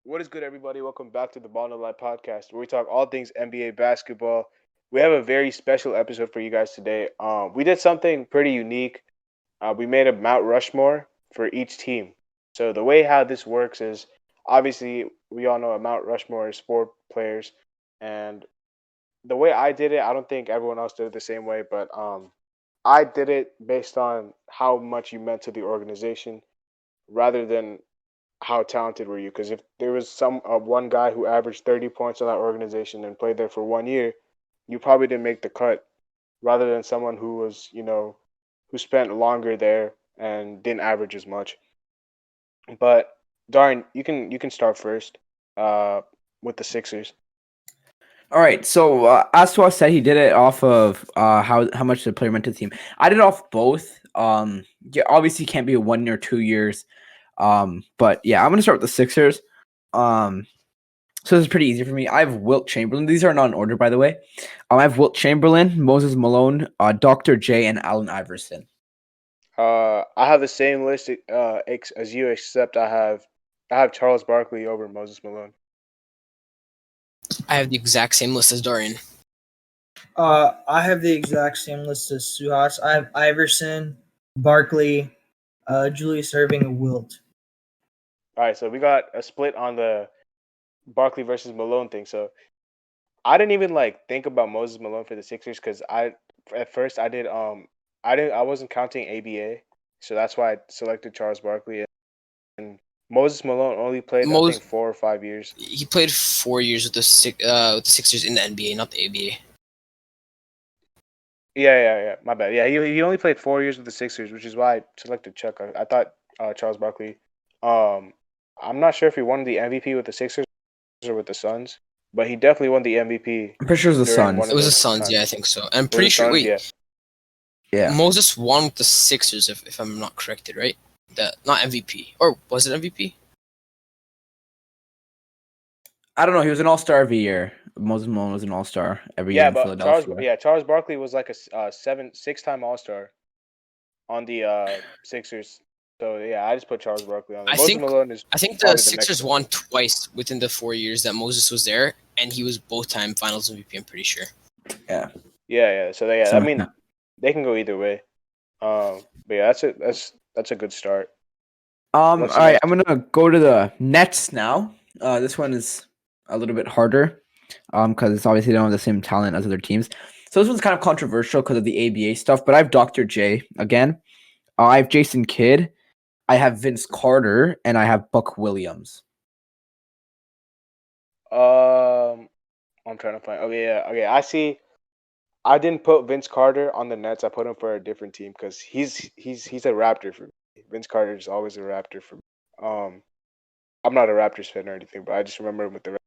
What is good, everybody? Welcome back to the Ball No Lie podcast, where we talk all things NBA basketball. We have a very special episode for you guys today. We did something pretty unique. We made a Mount Rushmore for each team. So the way how this works is obviously we all know a Mount Rushmore is four players, and the way I did it, I don't think everyone else did it the same way, but I did it based on how much you meant to the organization rather than how talented were you? Because if there was some one guy who averaged 30 points on that organization and played there for 1 year, you probably didn't make the cut. Rather than someone who was, who spent longer there and didn't average as much. But Darn, you can start first, with the Sixers. All right. So as Suaz said, he did it off of how much the player meant to the team. I did it off both. Yeah, obviously can't be a 1 year, 2 years. But yeah, I'm gonna start with the Sixers. So this is pretty easy for me. I have Wilt Chamberlain. These are not in order, by the way. I have Wilt Chamberlain, Moses Malone, Dr. J, and Allen Iverson. I have the same list as you, except I have Charles Barkley over Moses Malone. I have the exact same list as Dorian. I have the exact same list as Suhas. I have Iverson, Barkley, Julius Erving, and Wilt. All right, so we got a split on the Barkley versus Malone thing. So I didn't even think about Moses Malone for the Sixers because at first I wasn't counting ABA, so that's why I selected Charles Barkley, and Moses Malone only played I think 4 or 5 years. He played 4 years with the Sixers in the NBA, not the ABA. Yeah. My bad. Yeah, he only played 4 years with the Sixers, which is why I selected Chuck. I thought Charles Barkley. I'm not sure if he won the MVP with the Sixers or with the Suns, but he definitely won the MVP. I'm pretty sure it was the Suns. It was the Suns, yeah, I think so. I'm pretty sure. Suns, yeah. Moses won with the Sixers, if I'm not corrected, right? Not MVP, or was it MVP? I don't know. He was an All-Star every year. Moses Malone was an All-Star every year in Philadelphia. Charles Barkley was like a 6-time All-Star on the Sixers. So yeah, I just put Charles Barkley on. I think the Sixers won twice within the 4 years that Moses was there, and he was both-time Finals MVP. I'm pretty sure. Yeah. So I mean, they can go either way. But yeah, that's a good start. All right, I'm gonna go to the Nets now. This one is a little bit harder, because it's obviously they don't have the same talent as other teams. So this one's kind of controversial because of the ABA stuff. But I have Dr. J again. I have Jason Kidd. I have Vince Carter, and I have Buck Williams. I'm trying to find. Okay. I see. I didn't put Vince Carter on the Nets. I put him for a different team because he's a Raptor for me. Vince Carter is always a Raptor for me. I'm not a Raptors fan or anything, but I just remember him with the.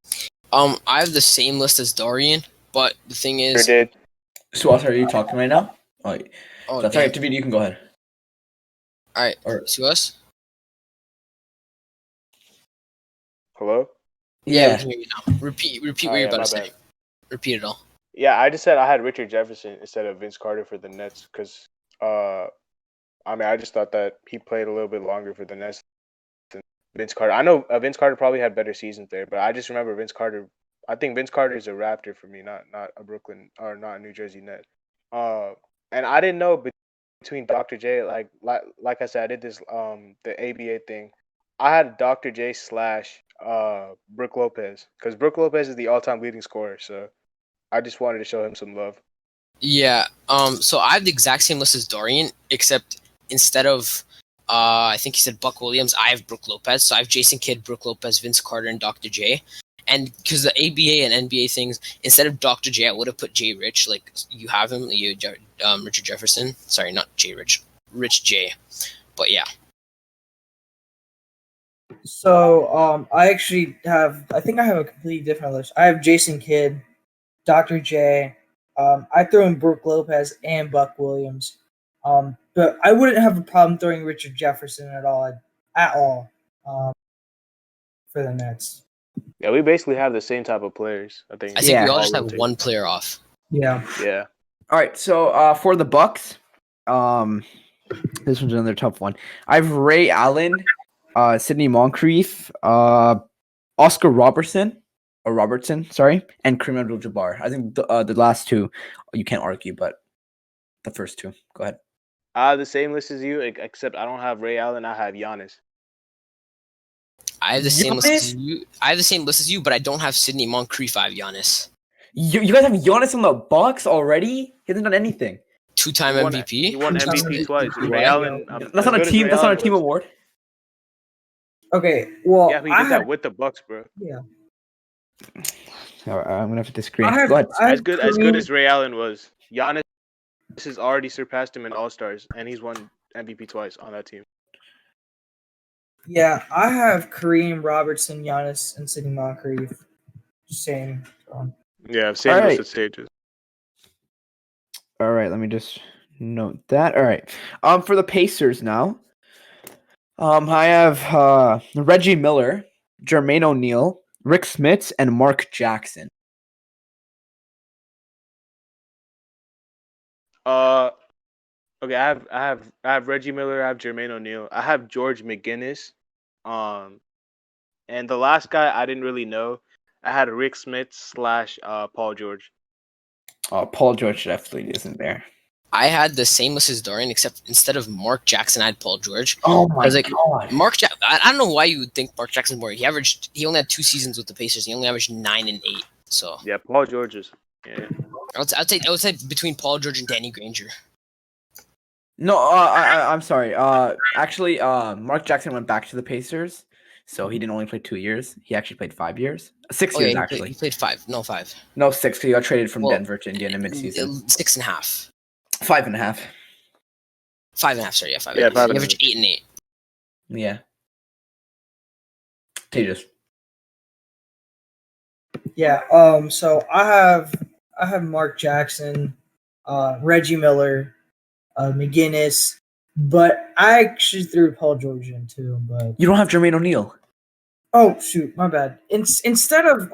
I have the same list as Dorian, but the thing is, So, are you talking right now? Oh, that's right. David, you can go ahead. All right, Suas? Hello? Yeah, we can hear you now. Repeat what you're about to say. Repeat it all. Yeah, I just said I had Richard Jefferson instead of Vince Carter for the Nets because, I just thought that he played a little bit longer for the Nets than Vince Carter. I know Vince Carter probably had better seasons there, but I just remember Vince Carter. I think Vince Carter is a Raptor for me, not a Brooklyn or not a New Jersey Net. And I didn't know between Dr. J, like I said, I did this the ABA thing. I had Dr. J / Brook Lopez because Brook Lopez is the all-time leading scorer. So I just wanted to show him some love. Yeah. So I have the exact same list as Dorian, except instead of I think he said Buck Williams, I have Brook Lopez. So I have Jason Kidd, Brook Lopez, Vince Carter, and Dr. J. And because the ABA and NBA things, instead of Dr. J, I would have put J Rich, like you have him, Richard Jefferson. Sorry, not J Rich, Rich J. But yeah. So I actually I think I have a completely different list. I have Jason Kidd, Dr. J. I throw in Brook Lopez and Buck Williams. But I wouldn't have a problem throwing Richard Jefferson at all for the Nets. Yeah, we basically have the same type of players. I think we all just have one player off. Yeah. All right, so for the Bucks, this one's another tough one. I have Ray Allen, Sidney Moncrief, Oscar Robertson, sorry, and Kareem Abdul-Jabbar. I think the last two you can't argue, but the first two. Go ahead. I have the same list as you, except I don't have Ray Allen. I have Giannis. I have the same list as you. I have the same list as you, but I don't have Sidney Moncrief. I have Giannis. You guys have Giannis on the Bucks already? He hasn't done anything. Two-time MVP. He won MVP twice. Ray Ray Allen. That's not a team. That's not a team award. Okay, well, Yeah, he did that with the Bucks, bro. Yeah. All right, I'm gonna have to disagree. Go ahead. As good as Ray Allen was, Giannis has already surpassed him in All Stars, and he's won MVP twice on that team. Yeah, I have Kareem, Robertson, Giannis, and Sidney Moncrief. Same. Yeah, same All right. list of stages. All right, let me just note that. All right. For the Pacers now, I have Reggie Miller, Jermaine O'Neal, Rick Smits, and Mark Jackson. Okay, I have Reggie Miller, I have Jermaine O'Neal, I have George McGinnis, and the last guy I didn't really know. I had Rick Smits / Paul George. Paul George definitely isn't there. I had the same list as Dorian, except instead of Mark Jackson, I had Paul George. Oh my god! Mark Jackson. I don't know why you would think Mark Jackson's more. He only had 2 seasons with the Pacers. He only averaged 9 and 8. So yeah, Paul George is. Yeah. I would say between Paul George and Danny Granger. No, I'm sorry. Actually, Mark Jackson went back to the Pacers, so he didn't only play 2 years. He actually played 5 years. 6 years, actually. He played 5. No, 5. No, 6. He got traded from Denver to Indiana midseason. 6.5. 5.5. 5.5. Sorry, yeah, 5. Yeah, He averaged 8 and 8. Yeah. Tejas. Yeah. So I have Mark Jackson, Reggie Miller, McGinnis, but I actually threw Paul George in too. But You don't have Jermaine O'Neal. oh shoot, my bad. Instead of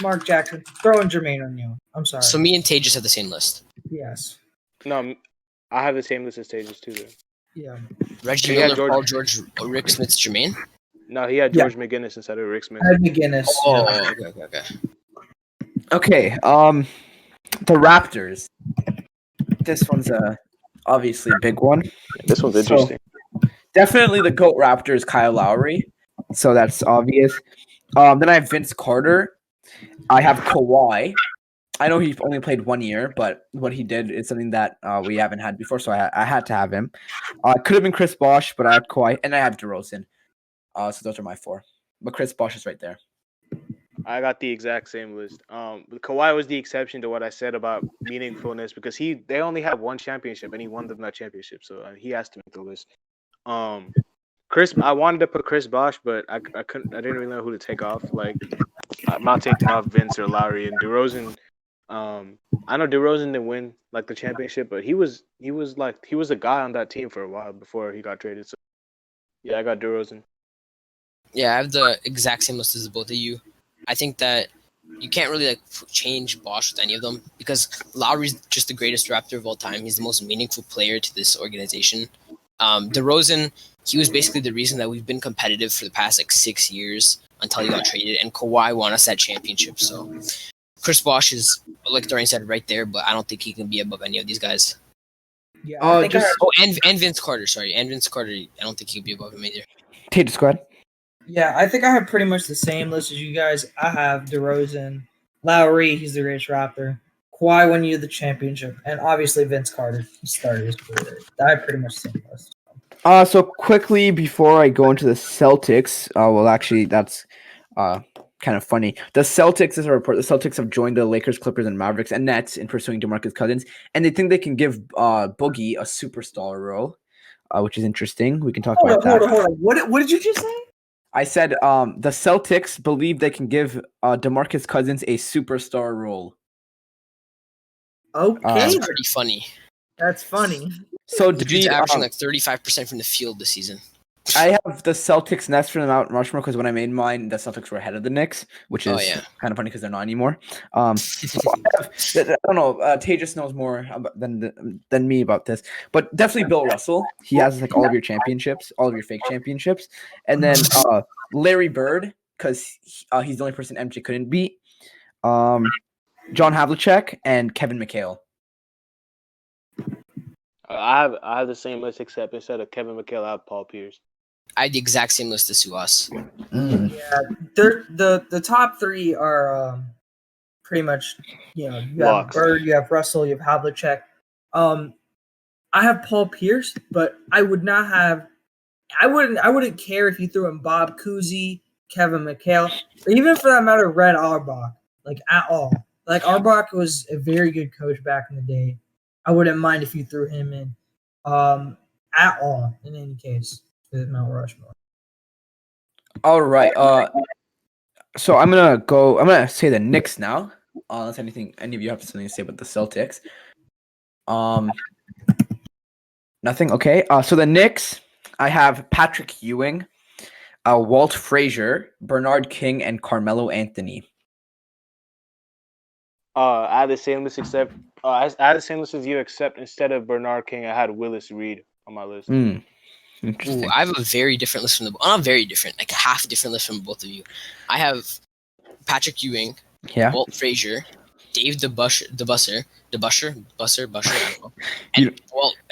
Mark Jackson, throw in Jermaine O'Neal. I'm sorry. So me and Tejas have the same list. Yes. No, I have the same list as Stages too. Though. Yeah. Reggie He had Miller, George- Paul George, Rick Smits, Jermaine. No, he had George McGinnis instead of Rick Smith. I had McGinnis. Oh, yeah. okay. Okay. The Raptors. This one's obviously a big one. This one's So- interesting. Definitely the GOAT Raptors, Kyle Lowry. So that's obvious. Then I have Vince Carter. I have Kawhi. I know he only played 1 year, but what he did is something that we haven't had before, so I had to have him. Could have been Chris Bosh, but I have Kawhi, and I have DeRozan. So those are my 4. But Chris Bosh is right there. I got the exact same list. Kawhi was the exception to what I said about meaningfulness because they only have 1 championship and he won them that championship, so he has to make the list. I wanted to put Chris Bosh, but I couldn't. I didn't really know who to take off. Like I'm not taking off Vince or Lowry and DeRozan. I know DeRozan didn't win like the championship, but he was a guy on that team for a while before he got traded. So yeah, I got DeRozan. Yeah, I have the exact same list as both of you. I think that you can't really change Bosh with any of them because Lowry's just the greatest Raptor of all time. He's the most meaningful player to this organization. DeRozan, he was basically the reason that we've been competitive for the past 6 years until he got traded, and Kawhi won us that championship. So Chris Bosh is, like Dorian said, right there, but I don't think he can be above any of these guys. Yeah. And Vince Carter, sorry. And Vince Carter, I don't think he can be above him either. Tejas, go ahead. Yeah, I think I have pretty much the same list as you guys. I have DeRozan, Lowry, he's the greatest Raptor. Kawhi won you the championship, and obviously Vince Carter started his career. I have pretty much the same list. So quickly before I go into the Celtics, well, actually, that's kind of funny. The Celtics, as a report, the Celtics have joined the Lakers, Clippers, and Mavericks and Nets in pursuing DeMarcus Cousins, and they think they can give Boogie a superstar role, which is interesting. We can talk about that. Hold on. What did you just say? I said the Celtics believe they can give DeMarcus Cousins a superstar role. Okay, That's pretty funny. that's funny. So Dude's averaging 35% from the field this season. I have the Celtics Nets for the Mount Rushmore because when I made mine, the Celtics were ahead of the Knicks, which is kind of funny because they're not anymore. So I don't know. Tejas knows more than me about this, but definitely Bill Russell. He has all of your championships, all of your fake championships, and then Larry Bird because he's the only person MJ couldn't beat. John Havlicek and Kevin McHale. I have the same list except instead of Kevin McHale, I have Paul Pierce. I had the exact same list as Suas. Yeah, the top three are pretty much, you have Locks. Bird, you have Russell, you have Havlicek. I have Paul Pierce, but I wouldn't care if you threw in Bob Cousy, Kevin McHale, or even for that matter, Red Auerbach, at all. Auerbach was a very good coach back in the day. I wouldn't mind if you threw him in at all, in any case, for Mount Rushmore. All right. So I'm gonna say the Knicks now. Unless any of you have something to say about the Celtics. Nothing. Okay. So the Knicks, I have Patrick Ewing, Walt Frazier, Bernard King, and Carmelo Anthony. I had the same list except I had the same list as you, except instead of Bernard King, I had Willis Reed on my list. Interesting. Ooh, I have a very different list from not very different, like half different list from both of you. I have Patrick Ewing, Walt Frazier, Dave DeBusser, I don't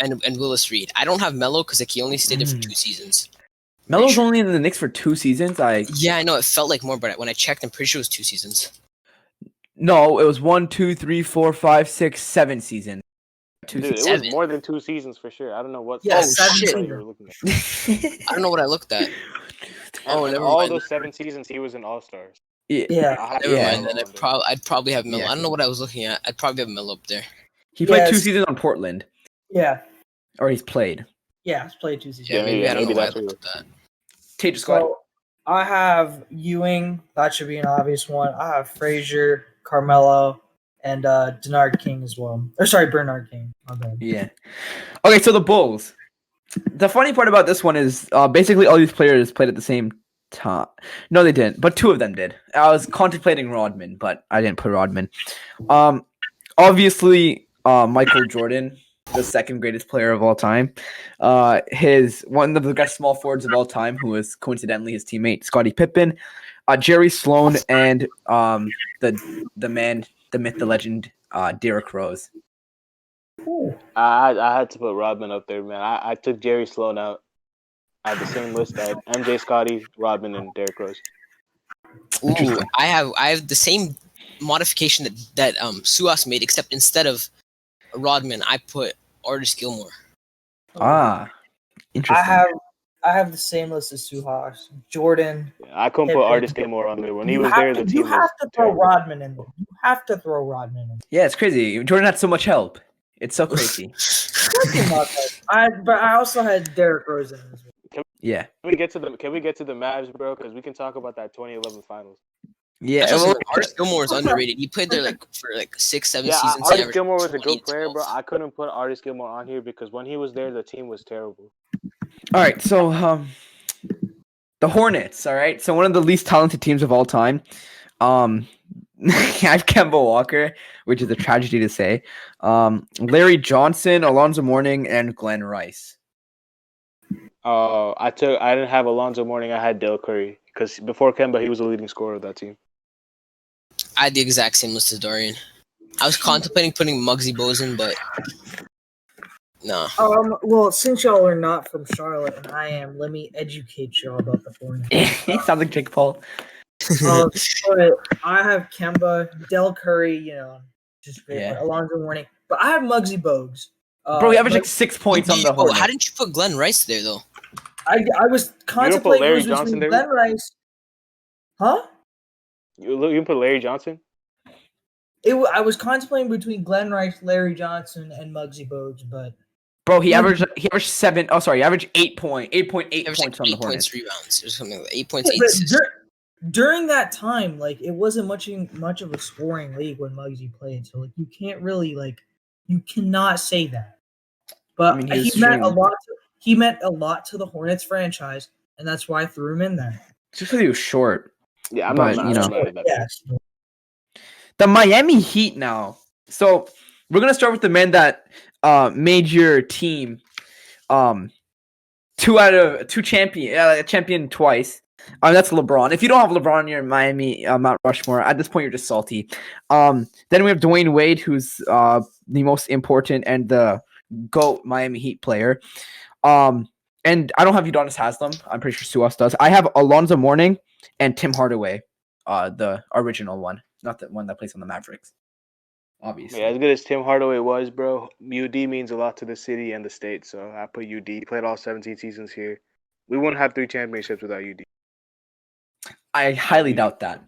know, and Willis Reed. I don't have Melo because he only stayed there for 2 seasons. Melo's only in the Knicks for 2 seasons. Yeah, I know it felt like more, but when I checked, I'm pretty sure it was 2 seasons. No, it was 1, 2, 3, 4, 5, 6, 7 seasons. Dude, it was more than 2 seasons for sure. I don't know what. Yeah, shit. You were looking at. I don't know what I looked at. And all those 7 seasons, he was an All-Stars. Yeah. Never mind. Then I'd probably have Melo. I don't know what I was looking at. I'd probably have Melo up there. He played 2 seasons on Portland. Yeah. Or he's played. Yeah, he's played 2 seasons. Yeah, maybe I don't know why I looked at that. Tate, just go ahead. So I have Ewing. That should be an obvious one. I have Frazier, Carmelo, and Bernard King as well. Bernard King. My bad. Yeah. Okay, so the Bulls. The funny part about this one is basically all these players played at the same time. No, they didn't, but 2 of them did. I was contemplating Rodman, but I didn't put Rodman. Obviously, Michael Jordan, the second greatest player of all time. One of the best small forwards of all time, who was coincidentally his teammate, Scottie Pippen, Jerry Sloan, and the man, the myth, the legend, Derrick Rose. I had to put Rodman up there, man. I took Jerry Sloan out. I had the same list. I had MJ, Scottie, Rodman, and Derrick Rose. Ooh, I have the same modification that Suas made, except instead of Rodman, I put Artis Gilmore. Interesting. I have the same list as Suhas. Jordan. I couldn't put Artis Gilmore on there. When he was there, the team You have to throw terrible. Rodman in there. You have to throw Rodman in. Yeah, it's crazy. Jordan had so much help. It's so crazy. But I also had Derrick Rose in as well. Yeah. Can we get to the Mavs, bro? Because we can talk about that 2011 finals. Yeah. Artis Gilmore is underrated. He played there for 6, 7 seasons. Artis Gilmore was a good player, bro. I couldn't put Artis Gilmore on here because when he was there, the team was terrible. All right, so the Hornets. All right, so one of the least talented teams of all time. I have Kimball Walker, which is a tragedy to say. Larry Johnson, Alonzo Mourning, and Glenn Rice. I didn't have Alonzo Mourning. I had Dale Curry because before Kemba, he was the leading scorer of that team. I had the exact same list as Dorian. I was contemplating putting Muggsy Bogues in, but no. Well, since y'all are not from Charlotte and I am, let me educate y'all about the Hornets. Sounds like Jake Paul. But I have Kemba, Del Curry, just great. Yeah. Alonzo Mourning, but I have Muggsy Bogues. Bro, he averaged like 6 points on the Hornets. How didn't you put Glenn Rice there though? I was contemplating Larry between Johnson there? Glenn Rice. Huh? You put Larry Johnson? I was contemplating between Glenn Rice, Larry Johnson, and Muggsy Bogues, but Bro, he averaged 7. Oh, sorry, he averaged 8.8 points Like on the 8 Hornets. points, rebounds, or something like 8 points, 8 but assists. during that time, it wasn't much of a scoring league when Muggsy played. So you can't really you cannot say that. But I mean, he meant a lot. He meant a lot to the Hornets franchise, and that's why I threw him in there. Just because he was short. Yeah, I'm But, not. you know. I'm not that Yes. The Miami Heat now. So we're gonna start with the man that made your team champion twice. That's LeBron. If you don't have LeBron, you're in Miami, Mount Rushmore. At this point, you're just salty. Then we have Dwayne Wade, who's the most important and the GOAT Miami Heat player. And I don't have Udonis Haslem. I'm pretty sure Suas does. I have Alonzo Mourning and Tim Hardaway, the original one, not the one that plays on the Mavericks. Obviously. Yeah, as good as Tim Hardaway was, bro, UD means a lot to the city and the state, so I put UD. He played all 17 seasons here. We wouldn't have 3 championships without UD. I highly doubt that.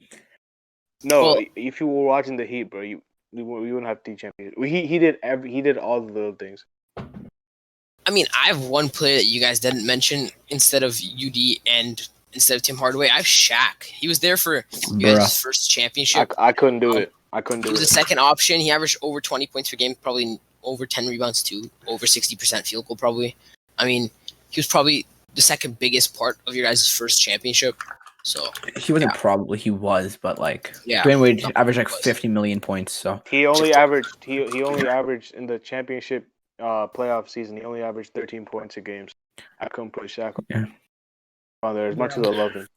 No, Well- if you were watching the Heat, bro, we wouldn't have 3 championships. He did all the little things. I mean, I have one player that you guys didn't mention instead of UD and instead of Tim Hardaway. I have Shaq. He was there for you guys' first championship. I couldn't do it. I couldn't do He was it. a second option. He averaged over 20 points per game, probably over 10 rebounds too, over 60% field goal probably. I mean, he was probably the second biggest part of your guys' first championship. So He wasn't probably, he was, but like yeah, Dwayne Wade averaged like was. 50 million points. So He only averaged in the championship playoff season. He only averaged 13 points a game. I couldn't put Shaq on there as much as I love him.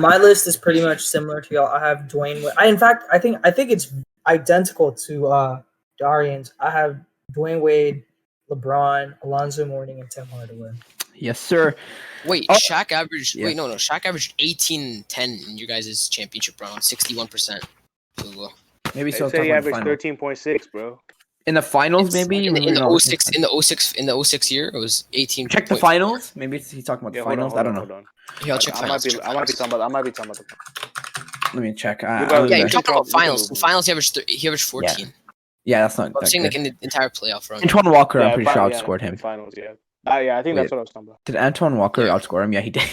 My list is pretty much similar to y'all. I have Dwayne Wade. I think it's identical to Darian's. I have Dwayne Wade, LeBron, Alonzo Mourning, and Tim Hardaway. yes, sir. Wait, Oh, Shaq averaged. yeah. Wait, no. Shaq averaged 18-10 in your guys' championship round, 61%. field goal. Maybe They so. said he averaged 13.6, bro. In the finals, maybe in Maybe the not. 06 in the 06 year, it was 18. Check the finals. Maybe he's talking about the Yeah, hold on, finals. hold I don't on, know. hold on. Yeah, I'll check I finals. might be talking about. Let me check. guys- Yeah, we you're can talking about we can finals. move In on. finals, he averaged 14. Yeah, that's not I'm that saying good. like in the entire playoff run. Antoine Walker, I'm Yeah, pretty sure yeah, outscored in him. finals, yeah. Yeah, I think that's what I was talking about. Did Antoine Walker Yeah. outscore him? Yeah, he did.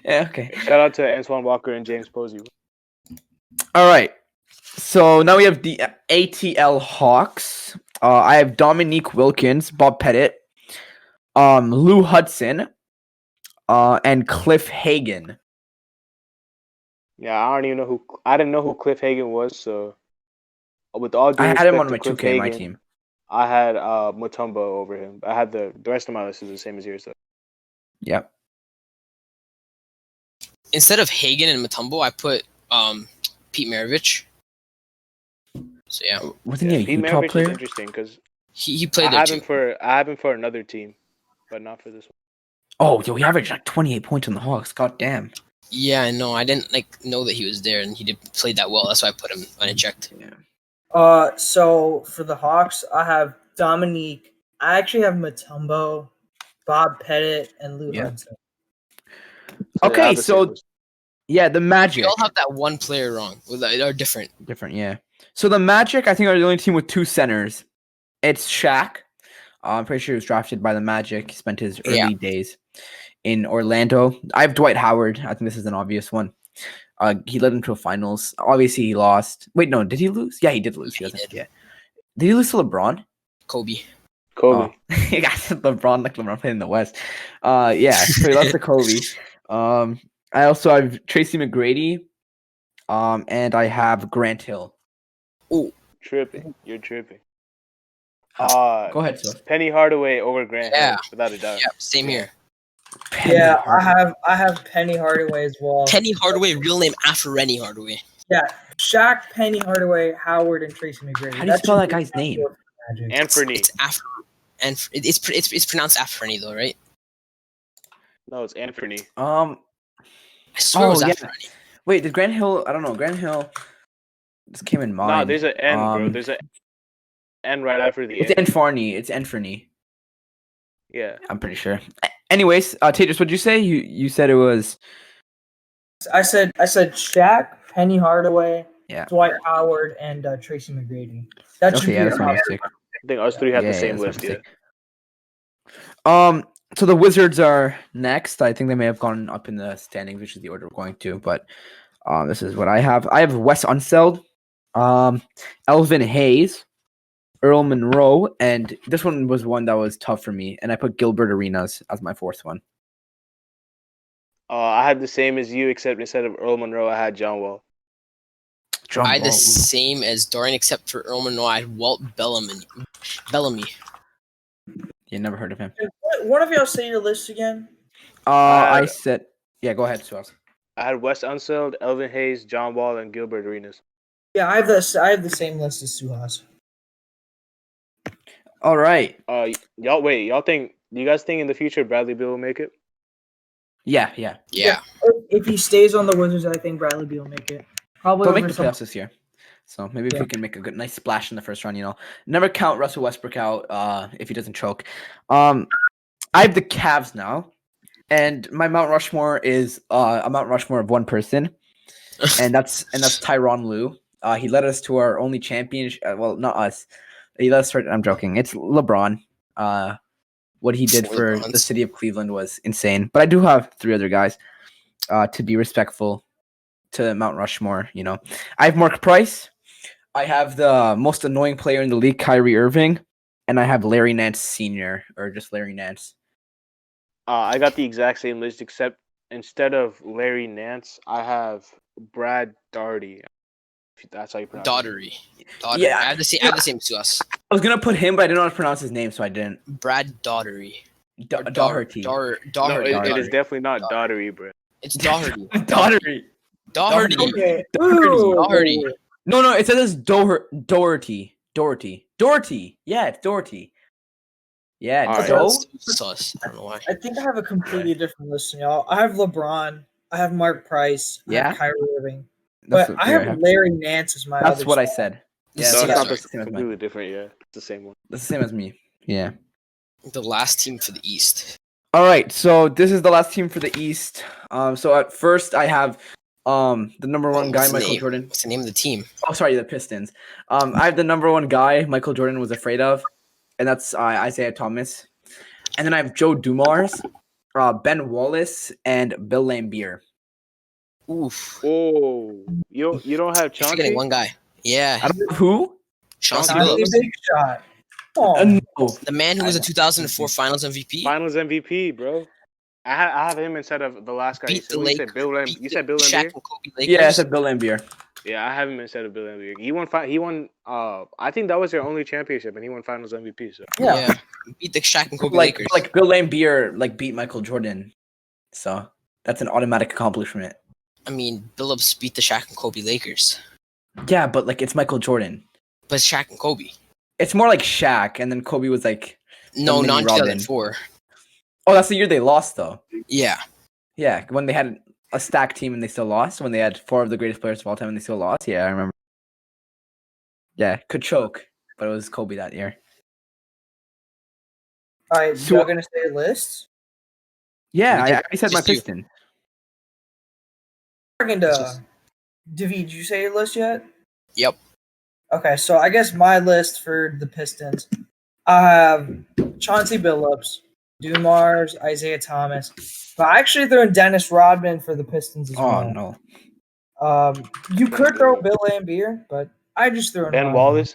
Yeah, okay. Shout out to Antoine Walker and James Posey. All right. So now we have the ATL Hawks. I have Dominique Wilkins, Bob Pettit, Lou Hudson, and Cliff Hagan. Yeah, I didn't know who Cliff Hagan was. So, with all due I had respect him on to my Cliff 2K, my Hagan, team. I had Mutombo over him. I had the rest of my list is the same as yours. Though. Yep. Instead of Hagen and Mutombo, I put Pete Maravich. So yeah, Wasn't he a Pete Utah Maravich is player? interesting because he I played there have too. him for another team, but not for this one. Oh, yo, he averaged like 28 points on the Hawks. God damn. Yeah, I know. I didn't know that he was there, and he did played that well. That's why I put him unchecked. Yeah. So for the Hawks, I have Dominique. I actually have Mutombo, Bob Pettit, and Lou Yeah. Hudson. I Okay, have the same so list. yeah, the We Magic. all have that one player wrong. Are different. Different, yeah. So the Magic, I think, are the only team with 2 centers. It's Shaq. I'm pretty sure he was drafted by the Magic. He spent his early days in Orlando. I have Dwight Howard. I think this is an obvious one. He led them to a finals. Obviously, he lost. Wait, no, did he lose? Yeah, he did lose. Yeah, He he doesn't- did. Yeah. Did he lose to LeBron? Kobe. Kobe. Oh. Yeah, LeBron playing in the West. Yeah, so he lost to Kobe. I also have Tracy McGrady. And I have Grant Hill. Tripping. You're tripping. Go ahead, Seth. Penny Hardaway over Grant Yeah. Hill, without a doubt. Yeah, same here. Yeah, I have Penny Hardaway as well. Penny Hardaway, real name after Rennie Hardaway. Yeah, Shaq, Penny Hardaway, Howard, and Tracy McGrady. How do you spell should that be guy's name? Magic. Anthony. It's after, and it's pronounced after Rennie though, right? No, it's Anthony. I swear it was yeah. after Rennie. Wait, did Grant Hill? I don't know. Grant Hill. This came in mind. No, there's an N, bro. Um, There's an N right after the It's N. Anfarney. It's Anferny. Yeah. I'm pretty sure. Anyways, Tejas, what'd you say? You said it was. I said Shaq, Penny Hardaway, Yeah. Dwight Howard, and Tracy McGrady. That should Okay, be yeah, that's our my mistake. I think us three had the Yeah, same that's my list, yeah. mistake. So the Wizards are next. I think they may have gone up in the standings, which is the order we're going to. But this is what I have. I have Wes Unseld, Elvin Hayes, Earl Monroe, and this one was one that was tough for me. And I put Gilbert Arenas as my 4th one. I had the same as you, except instead of Earl Monroe, I had John Wall. I had the same as Dorian, except for Earl Monroe. I had Walt Bellamy. You never heard of him. One of y'all say your list again. I said Yeah, go ahead, Suaz. I had Wes Unseld, Elvin Hayes, John Wall, and Gilbert Arenas. Yeah, I have the same list as Suhas. All right. Y'all wait. Do you guys think in the future Bradley Beal will make it? Yeah. If he stays on the Wizards, I think Bradley Beal will make it. Probably They'll make over the playoffs this year. So maybe if we can make a good, nice splash in the first round, never count Russell Westbrook out if he doesn't choke. I have the Cavs now, and my Mount Rushmore is a Mount Rushmore of one person, and that's Tyronn Lue. He led us to our only championship. Well, not us. He led us. I'm joking. It's LeBron. What he did for the city of Cleveland was insane. But I do have 3 other guys to be respectful to Mount Rushmore. I have Mark Price. I have the most annoying player in the league, Kyrie Irving, and I have Larry Nance Sr. or just Larry Nance. I got the exact same list, except instead of Larry Nance, I have Brad Daugherty. That's how you pronounce Daugherty. Yeah, I have the same to us. I was gonna put him, but I didn't know how to pronounce his name, so I didn't. Brad Daugherty. Daugherty. Daugherty. No, it is definitely not Daugherty, bro. It's Daugherty. Daugherty. Daugherty. Daugherty. No, it says Doherty. Yeah, it's Doherty. Yeah, All right. That's sus. I don't know why. I think I have a completely different list than y'all. I have LeBron. I have Mark Price. I have Kyrie Irving. But I have Larry Nance as my That's other what I spot. said. Yeah, This no, is it's not the- the completely different. Yeah, it's the same one. That's the same as me. Yeah. The last team for the East. All right, so this is the last team for the East. So at first I have the number one guy, Michael Jordan. What's the name of the team? Oh, sorry, the Pistons. I have the number one guy Michael Jordan was afraid of, and that's Isaiah Thomas. And then I have Joe Dumars, Ben Wallace, and Bill Laimbeer. Oof. Oh, you don't have You're Chauncey? forgetting one guy. Yeah. I don't know who. Chauncey Chauncey Billups. Big shot. Oh, No. The man who was a 2004 Finals MVP. Finals MVP, bro. I have him instead of the last guy. Beat the Lakers. You said Bill Shaq Laimbeer? and Kobe Lakers. Yeah, I said Bill Laimbeer. Yeah, I have him instead of Bill Laimbeer. He won. I think that was their only championship, and he won Finals MVP. So yeah. Beat the Shaq and Kobe Like Lakers. Bill Laimbeer beat Michael Jordan, so that's an automatic accomplishment. I mean, Billups beat the Shaq and Kobe Lakers. Yeah, but it's Michael Jordan. But it's Shaq and Kobe. It's more like Shaq, and then Kobe was like. No, mini not Robin. 2004. Oh, that's the year they lost, though. Yeah. Yeah, when they had a stacked team and they still lost. When they had 4 of the greatest players of all time and they still lost. Yeah, I remember. Yeah, could choke, but it was Kobe that year. All right, So- y'all gonna say lists? Yeah, We I did- already said my just you. Piston. David, did you say your list yet? Yep. Okay, so I guess my list for the Pistons, I have Chauncey Billups, Dumars, Isaiah Thomas, but I actually threw in Dennis Rodman for the Pistons as Oh, well. no. You could throw Bill Laimbeer, but I just threw in Ben Rodman. Wallace.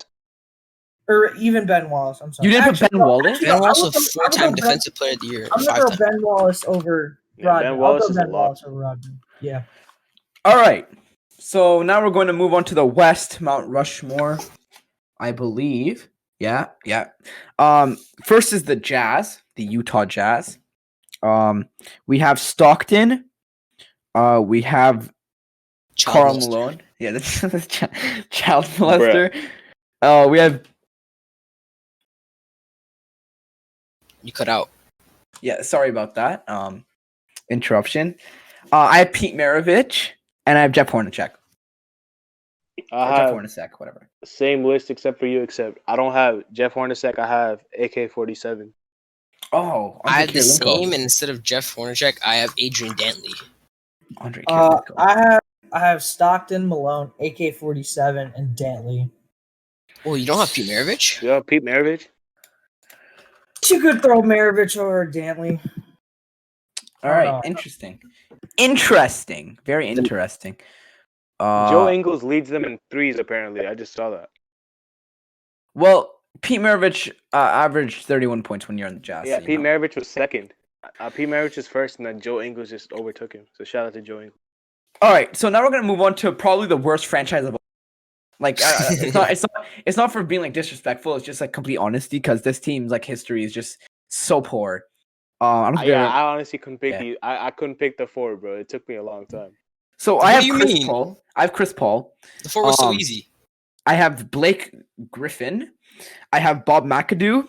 Or even Ben Wallace. I'm sorry. You didn't put Actually, Ben no, Wallace? actually, Ben no, Wallace I was would a go- I would go 4-time Ben- Defensive Player of the Year. I'm gonna go 5-time. Ben Wallace over Yeah, Rodman. Ben Wallace I'll is go a Ben lock. Wallace over Rodman. Yeah. All right. So now we're going to move on to the West, Mount Rushmore, I believe. Yeah. First is the Jazz, the Utah Jazz. We have Stockton. We have Karl Child molester. Malone. Yeah, that's child molester. We have You cut out. yeah. Sorry about that. Interruption. I have Pete Maravich and I have Jeff Hornacek. Or I Jeff have Hornacek, whatever. same list except for you. Except I don't have Jeff Hornacek. I have AK-47. Oh, I had Andre the Kirilenko. same, and instead of Jeff Hornacek, I have Adrian Dantley. Andre Kirilenko. I have Stockton, Malone, AK-47, and Dantley. Oh, you don't have Pete Maravich? You have Pete Maravich. You could throw Maravich over Dantley. All right, interesting. Very interesting. Joe Ingles leads them in threes. Apparently, I just saw that. Well, Pete Maravich averaged 31 points when you're on the Jazz. Yeah, so, Pete Maravich was second. Pete Maravich was first, and then Joe Ingles just overtook him. So shout out to Joe Ingles. All right, so now we're gonna move on to probably the worst franchise of all. It's not for being disrespectful. It's just complete honesty because this team's history is just so poor. I don't think Yeah, they're- I honestly couldn't pick Yeah. the. I couldn't pick the 4, bro. It took me a long time. So What I have do you Chris mean? Paul. I have Chris Paul. The 4 was so Um, easy. I have Blake Griffin. I have Bob McAdoo,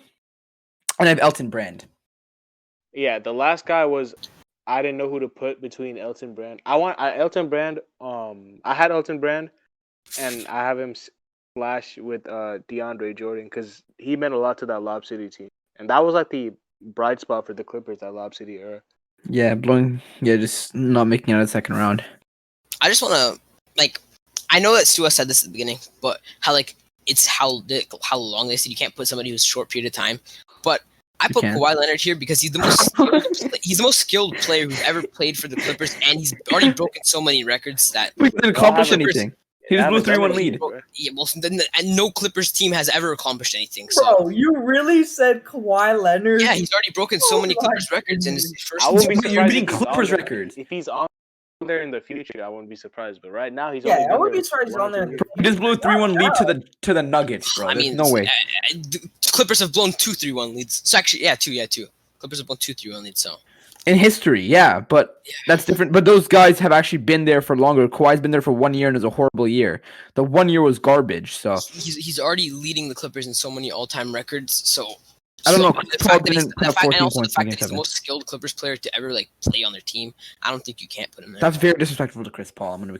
and I have Elton Brand. Yeah, the last guy was. I didn't know who to put between Elton Brand. Elton Brand. I had Elton Brand, and I have him slash with DeAndre Jordan because he meant a lot to that Lob City team, and that was like the bright spot for the Clippers that Lob City era. Yeah, just not making it out of the second round. I just want to I know that Stu said this at the beginning, but it's how long they said you can't put somebody who's short period of time. But I put Kawhi Leonard here because he's the most skilled player who's ever played for the Clippers, and he's already broken so many records that We didn't accomplish Clippers- anything. He just blew 3-1 lead. Yeah, well, and no Clippers team has ever accomplished anything. So Bro, you really said Kawhi Leonard? yeah, he's already broken so Oh many my Clippers records in his first. I wouldn't be You're surprised beating if he's on Clippers there. records. If he's on there in the future, I wouldn't be surprised. But right now, he's Yeah, only I been wouldn't there be surprised he's one or on there. two years. He just blew a 3-1 lead to the Nuggets, bro. I There's mean, no way. The Clippers have blown 2 3-1 leads. So actually, two. Clippers have blown 2 3-1 leads. So In history, yeah, but that's different. But those guys have actually been there for longer. Kawhi's been there for 1 year, and it was a horrible year. The 1 year was garbage. So he's already leading the Clippers in so many all-time records. So I don't know. The Chris Paul fact that he's didn't put up and 14 also the points in fact game that he's the 7. most skilled Clippers player to ever play on their team. I don't think you can't put him there. That's very disrespectful to Chris Paul. I'm going to be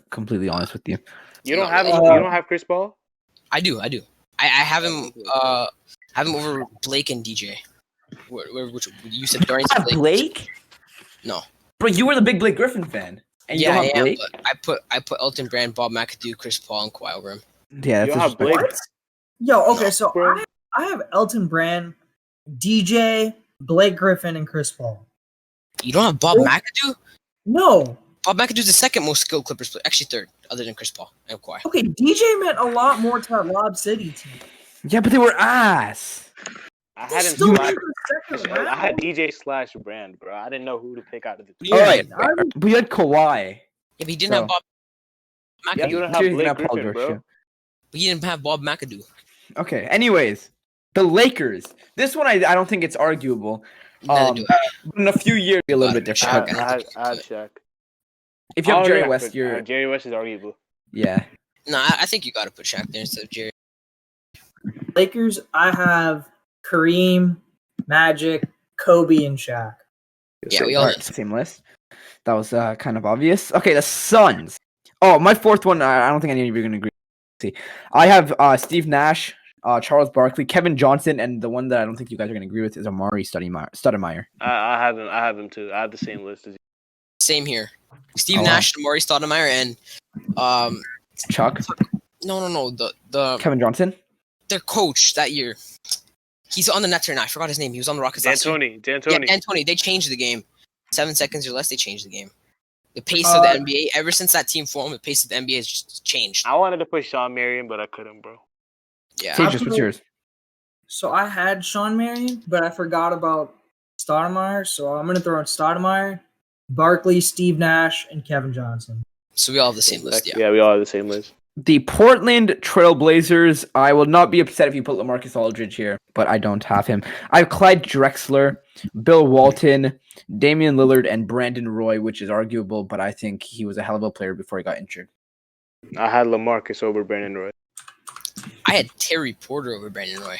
completely honest with you. You don't have Uh, you don't have Chris Paul? I do. I have him. Have him over Blake and DJ. Which you said Dorian said Blake? No. Bro, you were the big Blake Griffin fan. And you Yeah, don't I have am. Blake? But I put Elton Brand, Bob McAdoo, Chris Paul, and Kawhi over him. Yeah, You that's don't have Blake? disrespectful. Yo, okay, so Bro. I have Elton Brand, DJ, Blake Griffin, and Chris Paul. You don't have Bob Oh. McAdoo? No. Bob McAdoo's the second most skilled Clippers player. Actually, third, other than Chris Paul and Kawhi. Okay, DJ meant a lot more to that Lob City team. Yeah, but they were ass. I They had him still slash. made the second I had round. DJ slash Brand, bro. I didn't know who to pick out of the two. All right. I- We had Kawhi. Yeah, but he didn't So- have Bob McAdoo. Yeah, you don't Sure, have you Blake can have Paul Griffin, George, bro. yeah. But he didn't have Bob McAdoo. Okay. Anyways, the Lakers. This one I don't think it's arguable. Neither do I. In a few years, it'll be a little bit Shaq. different. I had Shaq. If you have Oh, Jerry yeah, West, but, you're Jerry West is arguable. yeah. No, I think you got to put Shaq there instead of Jerry. Lakers, I have Kareem, Magic, Kobe, and Shaq. Yeah, we all Alright, same list. That was kind of obvious. Okay, the Suns. Oh, my fourth one. I don't think any of you are gonna agree. See, I have Steve Nash, Charles Barkley, Kevin Johnson, and the one that I don't think you guys are gonna agree with is Amari Stoudemire. I have him. I have him too. I have the same list as you. Same here. Steve Oh, wow. Nash, Amari Stoudemire, and Chuck, no, the Kevin Johnson. their coach that year. He's on the Nets right now. I forgot his name. He was on the Rockets last year. D'Antoni. Yeah, D'Antoni. They changed the game. 7 seconds or less, they changed the game. The pace of the NBA, ever since that team formed, the pace of the NBA has just changed. I wanted to put Sean Marion, but I couldn't, bro. Yeah. Tejas, what's yours? So I had Sean Marion, but I forgot about Stoudemire, so I'm gonna throw in Stoudemire, Barkley, Steve Nash, and Kevin Johnson. So we all have the same list. Yeah. Yeah, we all have the same list. The Portland Trailblazers. I will not be upset if you put LaMarcus Aldridge here, but I don't have him. I have Clyde Drexler, Bill Walton, Damian Lillard, and Brandon Roy, which is arguable, but I think he was a hell of a player before he got injured. I had LaMarcus over Brandon Roy. I had Terry Porter over Brandon Roy.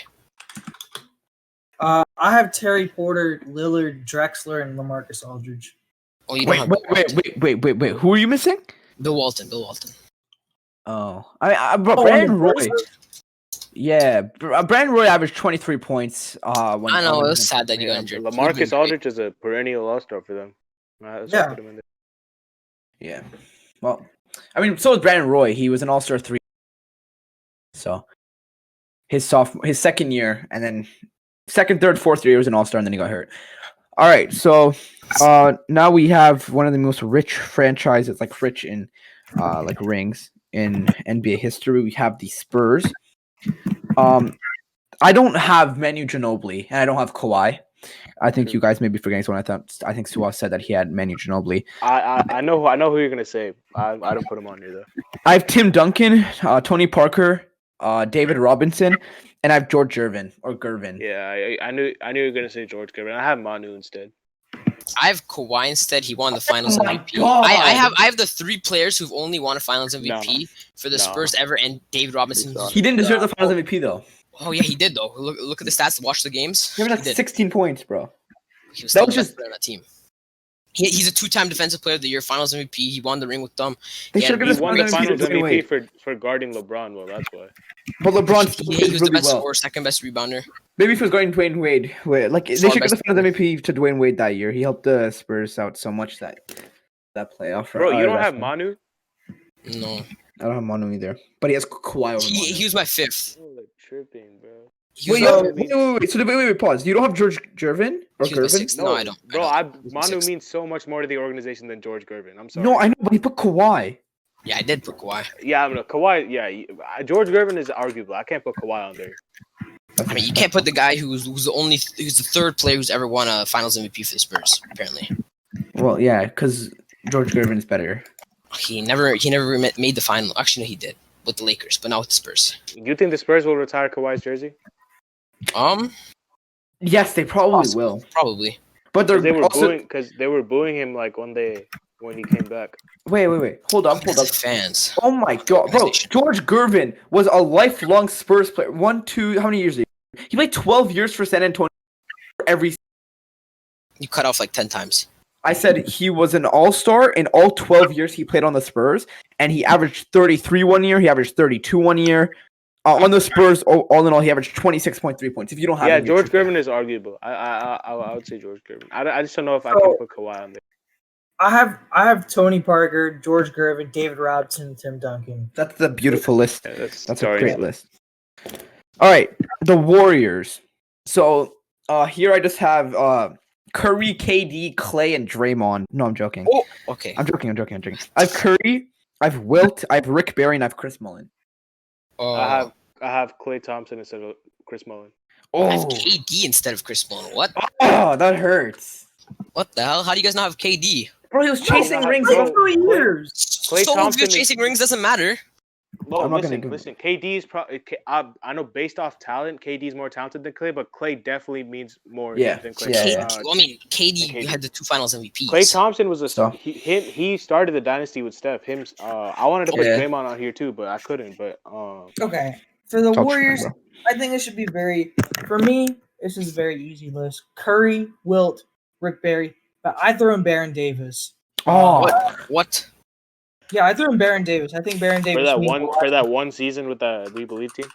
I have Terry Porter, Lillard, Drexler, and LaMarcus Aldridge. Oh, you don't have Wait. Who are you missing? Bill Walton. Oh, Brandon Roy. Yeah, Brandon Roy averaged 23 points. When I know, when it he was sad that he got injured. LaMarcus Aldridge is a perennial All-Star for them. That's why I put him in there. Yeah. Well, I mean, so was Brandon Roy. He was an All-Star 3. So his second year, and then second, third, fourth year was an All-Star, and then he got hurt. All right, so now we have one of the most rich franchises, like rich in like rings in NBA history. We have the Spurs. I don't have Manu Ginobili, and I don't have Kawhi. I think you guys may be forgetting someone. I think Suwa said that he had Manu Ginobili. I know who you're gonna say. I don't put him on here though. I have Tim Duncan, Tony Parker, David Robinson, And I have George Gervin or Gervin. Yeah, I knew you were gonna say George Gervin. I have Manu instead. I have Kawhi instead. He won the Finals Oh my MVP. God. I have the 3 players who've only won a Finals MVP for the No. Spurs ever, and David Robinson. He didn't deserve the Finals MVP though. Oh yeah, he did though. Look at the stats. Watch the games. He had like 16 points, bro. He was still the best player on that team. He's a 2-time Defensive Player of the Year, Finals MVP. He won the ring with them. They should He have won the Finals MVP MVP for guarding LeBron. Well, that's why. But LeBron He was the best well. scorer, second best rebounder. Maybe if he was guarding Dwayne Wade. Like they should give the Finals MVP to Dwayne Wade that year. He helped the Spurs out so much that playoff. Bro, you don't have Manu? No, I don't have Manu either. But he has Kawhi over Manu. he was my 5th. Oh, like tripping, bro. Wait, so wait, pause. You don't have George Gervin or He was my Gervin? 6th. No, I don't. Bro, Manu Sixth. means so much more to the organization than George Gervin. I'm sorry. No, I know, but he put Kawhi. Yeah, I did put Kawhi. Yeah, I'm Kawhi. Yeah, George Gervin is arguable. I can't put Kawhi on there. I mean, you can't put the guy who's the 3rd player who's ever won a Finals MVP for the Spurs. Apparently, Well, yeah, because George Gervin is better. he never made the final. Actually, no, he did with the Lakers, but not with the Spurs. Do you think the Spurs will retire Kawhi's jersey? Yes, they probably will. Probably. But They were also they were booing him like one day when he came back. wait. Hold up. Fans. Oh my God, bro! George Gervin was a lifelong Spurs player. How many years? He played 12 years for San Antonio. You cut off like 10 times. I said he was an all-star in all 12 years he played on the Spurs, and he averaged 33 one year. He averaged 32 one year. On the Spurs, all in all, he averaged 26.3 points. If you don't have George Gervin is arguable. I would say George Gervin. I just don't know if I can put Kawhi on there. I have Tony Parker, George Gervin, David Robinson, Tim Duncan. That's a beautiful list. Yeah, That's a great list. All right, the Warriors. So here I just have Curry, KD, Clay, and Draymond. No, I'm joking. Oh, okay. I'm joking. I have Curry, I have Wilt, I have Rick Barry, and I have Chris Mullin. I have Klay Thompson instead of Chris Mullin. I have KD instead of Chris Mullin. What? Oh, that hurts. What the hell? How do you guys not have KD? Bro, he was chasing rings. bro. For years. Klay So Thompson if you're chasing rings, doesn't matter. Well, I'm not gonna listen. KD is probably. I know based off talent, KD is more talented than Klay, but Klay definitely means more than Klay. I mean, KD had the 2 Finals MVPs. Klay Thompson was So- he started the dynasty with Steph. I wanted to put Yeah. Draymond on here too, but I couldn't. But Okay. For the Talk Warriors, shit, I think this should be for me, this is a very easy list. Curry, Wilt, Rick Barry, but I throw in Baron Davis. Oh, What? Yeah, I threw in Baron Davis. I think Baron Davis for that one season with the We Believe team.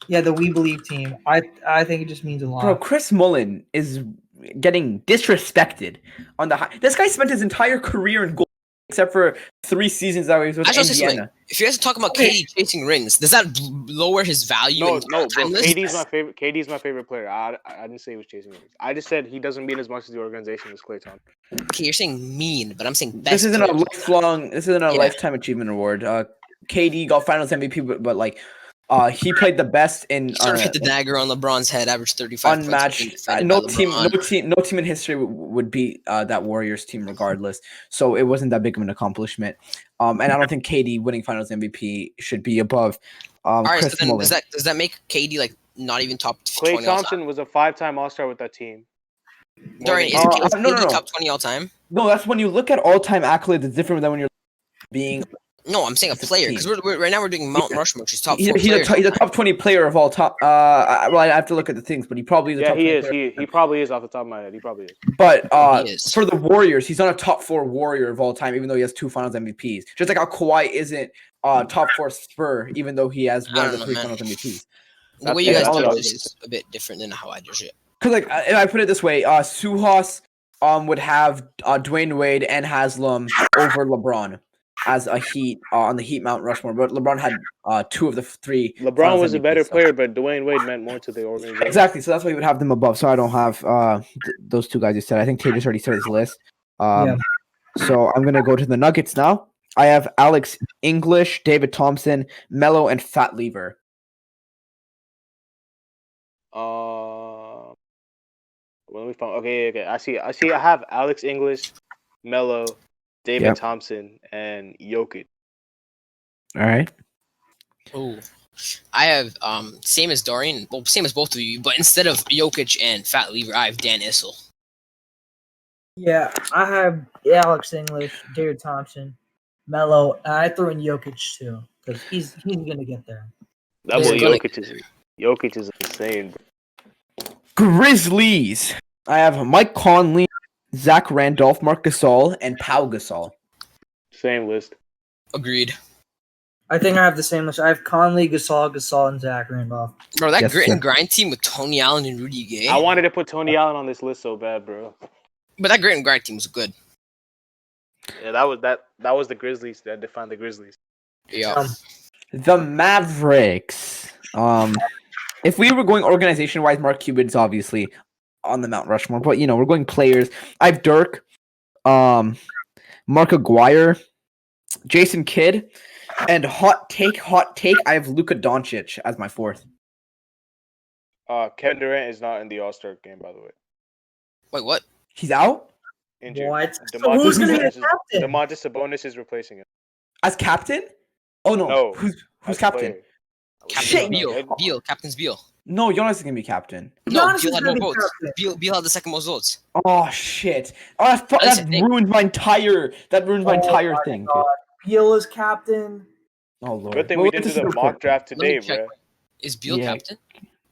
Yeah, the We Believe team. I think it just means a lot. bro, Chris Mullin is getting disrespected on the high. This guy spent his entire career in gold, except for 3 seasons that he was with I just Indiana. like, if you guys are talking about KD chasing rings, does that lower his value? No, in bro. time list? KD's my favorite player. I didn't say he was chasing rings. I just said he doesn't mean as much as the organization as Klay Thompson. Okay, you're saying mean, but I'm saying best. This isn't a player. lifelong. This isn't a lifetime achievement award. KD got Finals MVP, but like, he played the best in. Sort of hit the dagger on LeBron's head, averaged 35 unmatched. points. Defended No by team LeBron. in history would beat that Warriors team regardless. So it wasn't that big of an accomplishment. And I don't think KD winning Finals MVP should be above. All right, Chris so then Mullin. does that make KD like not even top 20 Klay all time? Thompson was a 5-time All-Star with that team. Dorian, is No, KD no. top 20 all time? No, that's when you look at all-time accolades. It's different than when you're being. No, I'm saying a player because right now we're doing Mount Rushmore, which is top 4 He's players. a top 20 player of all time. Well, I have to look at the things, but he probably is. A Yeah, top he 20 is. player. He probably is off the top of my head. He probably is. But He is. for the Warriors, he's not a top 4 Warrior of all time, even though he has 2 Finals MVPs. Just like how Kawhi isn't top 4 Spur, even though he has one of the 3 Finals MVPs. The way you guys all do it this is a bit different than how I do it. Because like, if I put it this way, Suhas would have Dwayne Wade and Haslam over LeBron as a Heat on the Heat Mount Rushmore, but LeBron had 2 of the 3. LeBron Finals was a MVPs, better so- player, but Dwayne Wade meant more to the organization. Exactly, so that's why you would have them above. So I don't have those 2 guys you said. I think Taylor's already said his list. So I'm gonna go to the Nuggets now. I have Alex English, David Thompson, Melo, and Fat Lever. Let me find. Okay. I see. I have Alex English, Melo, David Thompson, and Jokic. All right. Oh, I have same as Dorian, well, same as both of you, but instead of Jokic and Fat Lever, I have Dan Issel. Yeah, I have Alex English, Jared Thompson, Melo, and I threw in Jokic too because he's gonna get there. That He's boy gonna Jokic is insane. Grizzlies. I have Mike Conley, Zach Randolph, Marc Gasol, and Pau Gasol. Same list. Agreed. I think I have the same list. I have Conley, Gasol, and Zach Randolph. Bro, that Yes, grit sir. and grind team with Tony Allen and Rudy Gay. I wanted to put Tony Allen on this list so bad, bro. But that grit and grind team was good. Yeah, that was the Grizzlies that defined the Grizzlies. Yeah. The Mavericks. If we were going organization-wise, Mark Cuban's obviously on the Mount Rushmore, but we're going players. I have Dirk, Mark Aguirre, Jason Kidd, and hot take. I have Luka Doncic as my fourth. Kevin Durant is not in the All-Star game, by the way. Wait, what? He's out Injured. What? So who's gonna be the captain? Domantas Sabonis is replacing him. as captain. Oh no, No. who's As captain? player. Captain Shit. Beal. Captain's Beal. No, Jonas is gonna be captain. No, Giannis Beal is had gonna more be votes. captain. Beal had the second most votes. Oh shit! Oh, that Listen, they- ruins my entire. That ruins my entire thing. Dude. God. Beal is captain. Oh lord. Good thing Well, we this didn't is do the recorded. mock draft Let me today, check. bro. Is Beal Yeah. captain?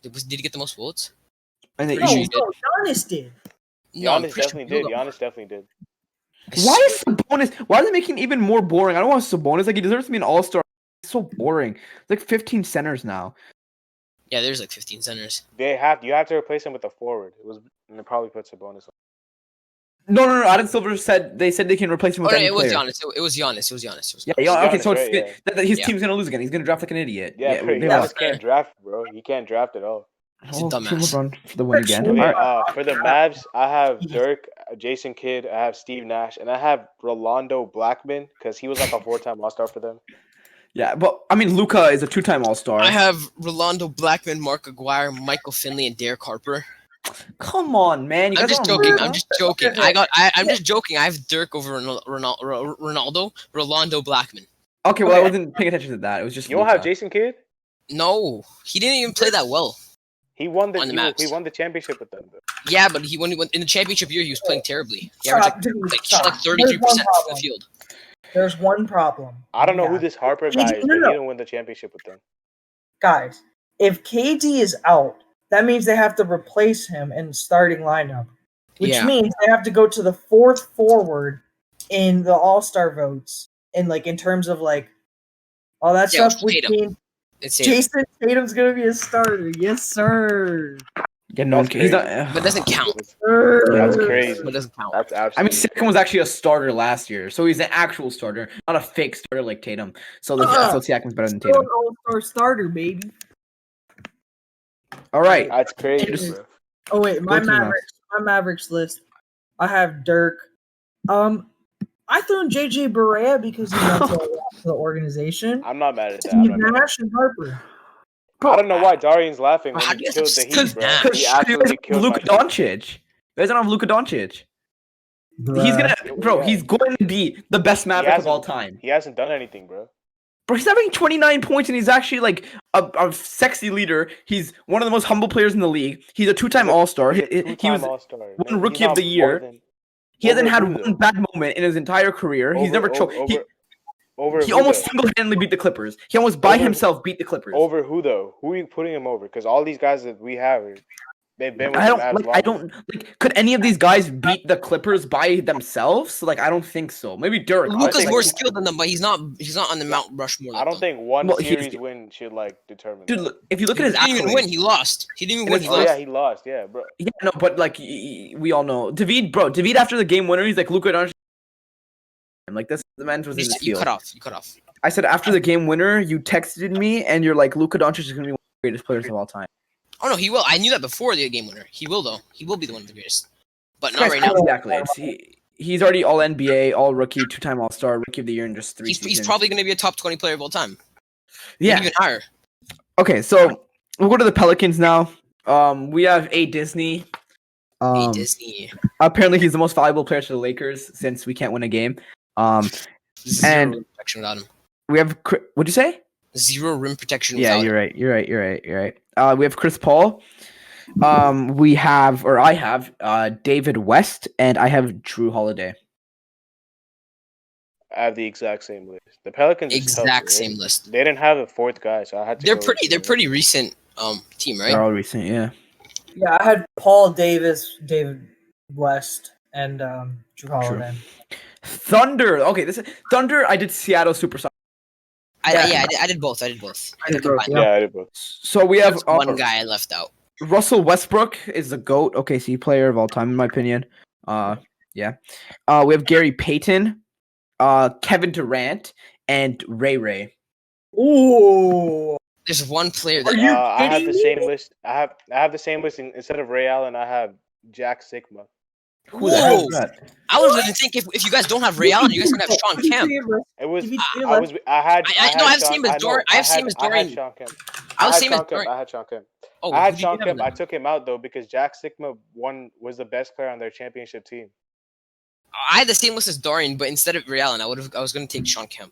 Did he get the most votes? And then Pretty No, sure he no, Giannis did. No, I'm Giannis pretty sure definitely Beal did. got- Giannis definitely did. why is Sabonis? Why are they making it even more boring? I don't want Sabonis. Like he deserves to be an all-star. It's so boring. Like 15 centers now. Yeah, there's like 15 centers. You have to replace him with a forward. And they probably put Sabonis on. No. Adam Silver said they can replace him Oh with no, any it was player. Giannis. It was Giannis. Yeah. Giannis, Okay, so right? his Yeah. team's gonna lose again. He's gonna draft like an idiot. Yeah, bro, they Giannis lost. can't draft, bro. He can't draft at all. He's a Oh, dumbass. LeBron for the win again. Okay, All right. for the Mavs, I have Dirk, Jason Kidd, I have Steve Nash, and I have Rolando Blackman because he was like a 4-time All-Star for them. Yeah, but I mean, Luka is a 2-time All-Star. I have Rolando Blackman, Mark Aguirre, Michael Finley, and Derek Harper. Come on, man. You I'm guys just don't joking. Luka? I'm just joking. I'm just joking. I have Dirk over Ronaldo, Rolando Blackman. Okay, well, I wasn't paying attention to that. It was just. You don't Luka. have Jason Kidd? No, he didn't even play that well. He won On the he Mavs. won the championship with them. Though. Yeah, but he went in the championship year. He was playing terribly. He Stop, averaged dude, like stop. 33% from the field. There's one problem. I don't know Yeah. who this Harper No, guy is, no, but no. he didn't win the championship with them. Guys, if KD is out, that means they have to replace him in the starting lineup, which Yeah. means they have to go to the fourth forward in the All-Star votes, and like in terms of like all that Yeah, stuff. Which Tatum. means It's it. Jason Tatum's gonna be a starter. Yes, sir. Yeah, no one That's cares. He's not. But it doesn't count. That's Sir. crazy. But it doesn't count. That's I mean, absolutely. Siakam was actually a starter last year, so he's an actual starter, not a fake starter like Tatum. So Siakam's better than Still Tatum. an All-Star starter, baby. All right. That's crazy, bro. Oh wait, Go to the my Mavericks list. I have Dirk. I threw in JJ Barea because he went to the organization. I'm not mad at that. Steve I'm not mad. Nash and Harper. I don't know why Darian's laughing when How he do you killed have the Steve Heat, bro. Nash? Because He absolutely killed Luka my Doncic. You guys don't have Luka Doncic. He's gonna, bro. He's going to be the best Maverick of hasn't- all time. He hasn't done anything, bro. Bro, he's having 29 points, and he's actually like a sexy leader. He's one of the most humble players in the league. He's a 2-time All-Star. He was All-Star, one Rookie of the Year. He hasn't had one bad moment in his entire career. He's never choked. He almost single-handedly beat the Clippers. He almost by Over- himself beat the Clippers. Over who though? Who are you putting him over? Because all these guys that we have, they've been with I the don't Mavs like. I longer. don't like. Could any of these guys beat the Clippers by themselves? Like, I don't think so. Maybe Dirk. Luka's think- more skilled than them, but he's not on the Mount Rushmore. I don't think one Well, he's- series win should like determine. Dude, that. look, if you look He at his didn't even accolades, win. He lost. He didn't even win. He Oh lost. yeah, he lost. Yeah, bro. yeah, no, but like we all know, David after the game winner, he's like Luka Doncic. And like this, the man was in the You field. cut off. You cut off. I said after the game winner, you texted me and you're like, Luka Doncic is gonna be one of the greatest players of all time. Oh no, he will. I knew that before the game winner. He will though. He will be the one of the greatest. But not Guys, right now. the accolades. He's already all NBA, all rookie, 2-time All Star, Rookie of the Year in just 3 He's seasons. probably going to be a top 20 player of all time. Yeah. Maybe even higher. Okay, so we'll go to the Pelicans now. We have A. Disney. Hey, Disney. Apparently, he's the most valuable player to the Lakers since we can't win a game. Zero And- protection without him. We have what'd you say? Zero rim protection. Yeah, without you're him. right. You're right. We have Chris Paul. I have David West, and I have Drew Holiday. I have the exact same list. The Pelicans is tough. Exact same list. They didn't have a fourth guy, so I had to. They're pretty recent team, right? They're all recent, yeah. Yeah, I had Paul Davis, David West, and Drew Holiday. Thunder. Okay, this is Thunder. I did Seattle Supersonics. I did both. I did both. I did both, Yeah, I did both. So we have There's one guy I left out. Russell Westbrook is the GOAT OKC player of all time, in my opinion. Yeah. We have Gary Payton, Kevin Durant, and Ray. Ooh. There's one player Are that you I have the kidding same me? list. I have the same list. Instead of Ray Allen, I have Jack Sigma. Who the hell is Whoa. that? I was gonna think if you guys don't have Ray Allen, you guys are gonna have Sean Kemp. It was. Give me I was. I had. I have same as Dorian. I have same as I had Dorian. Sean Kemp. I was had same Sean as Kemp. Dorian. I had Sean Kemp. Oh, I had who did you Sean have Kemp. then? I took him out though because Jack Sigma was the best player on their championship team. I had the same list as Dorian, but instead of Ray Allen, I was gonna take Sean Kemp.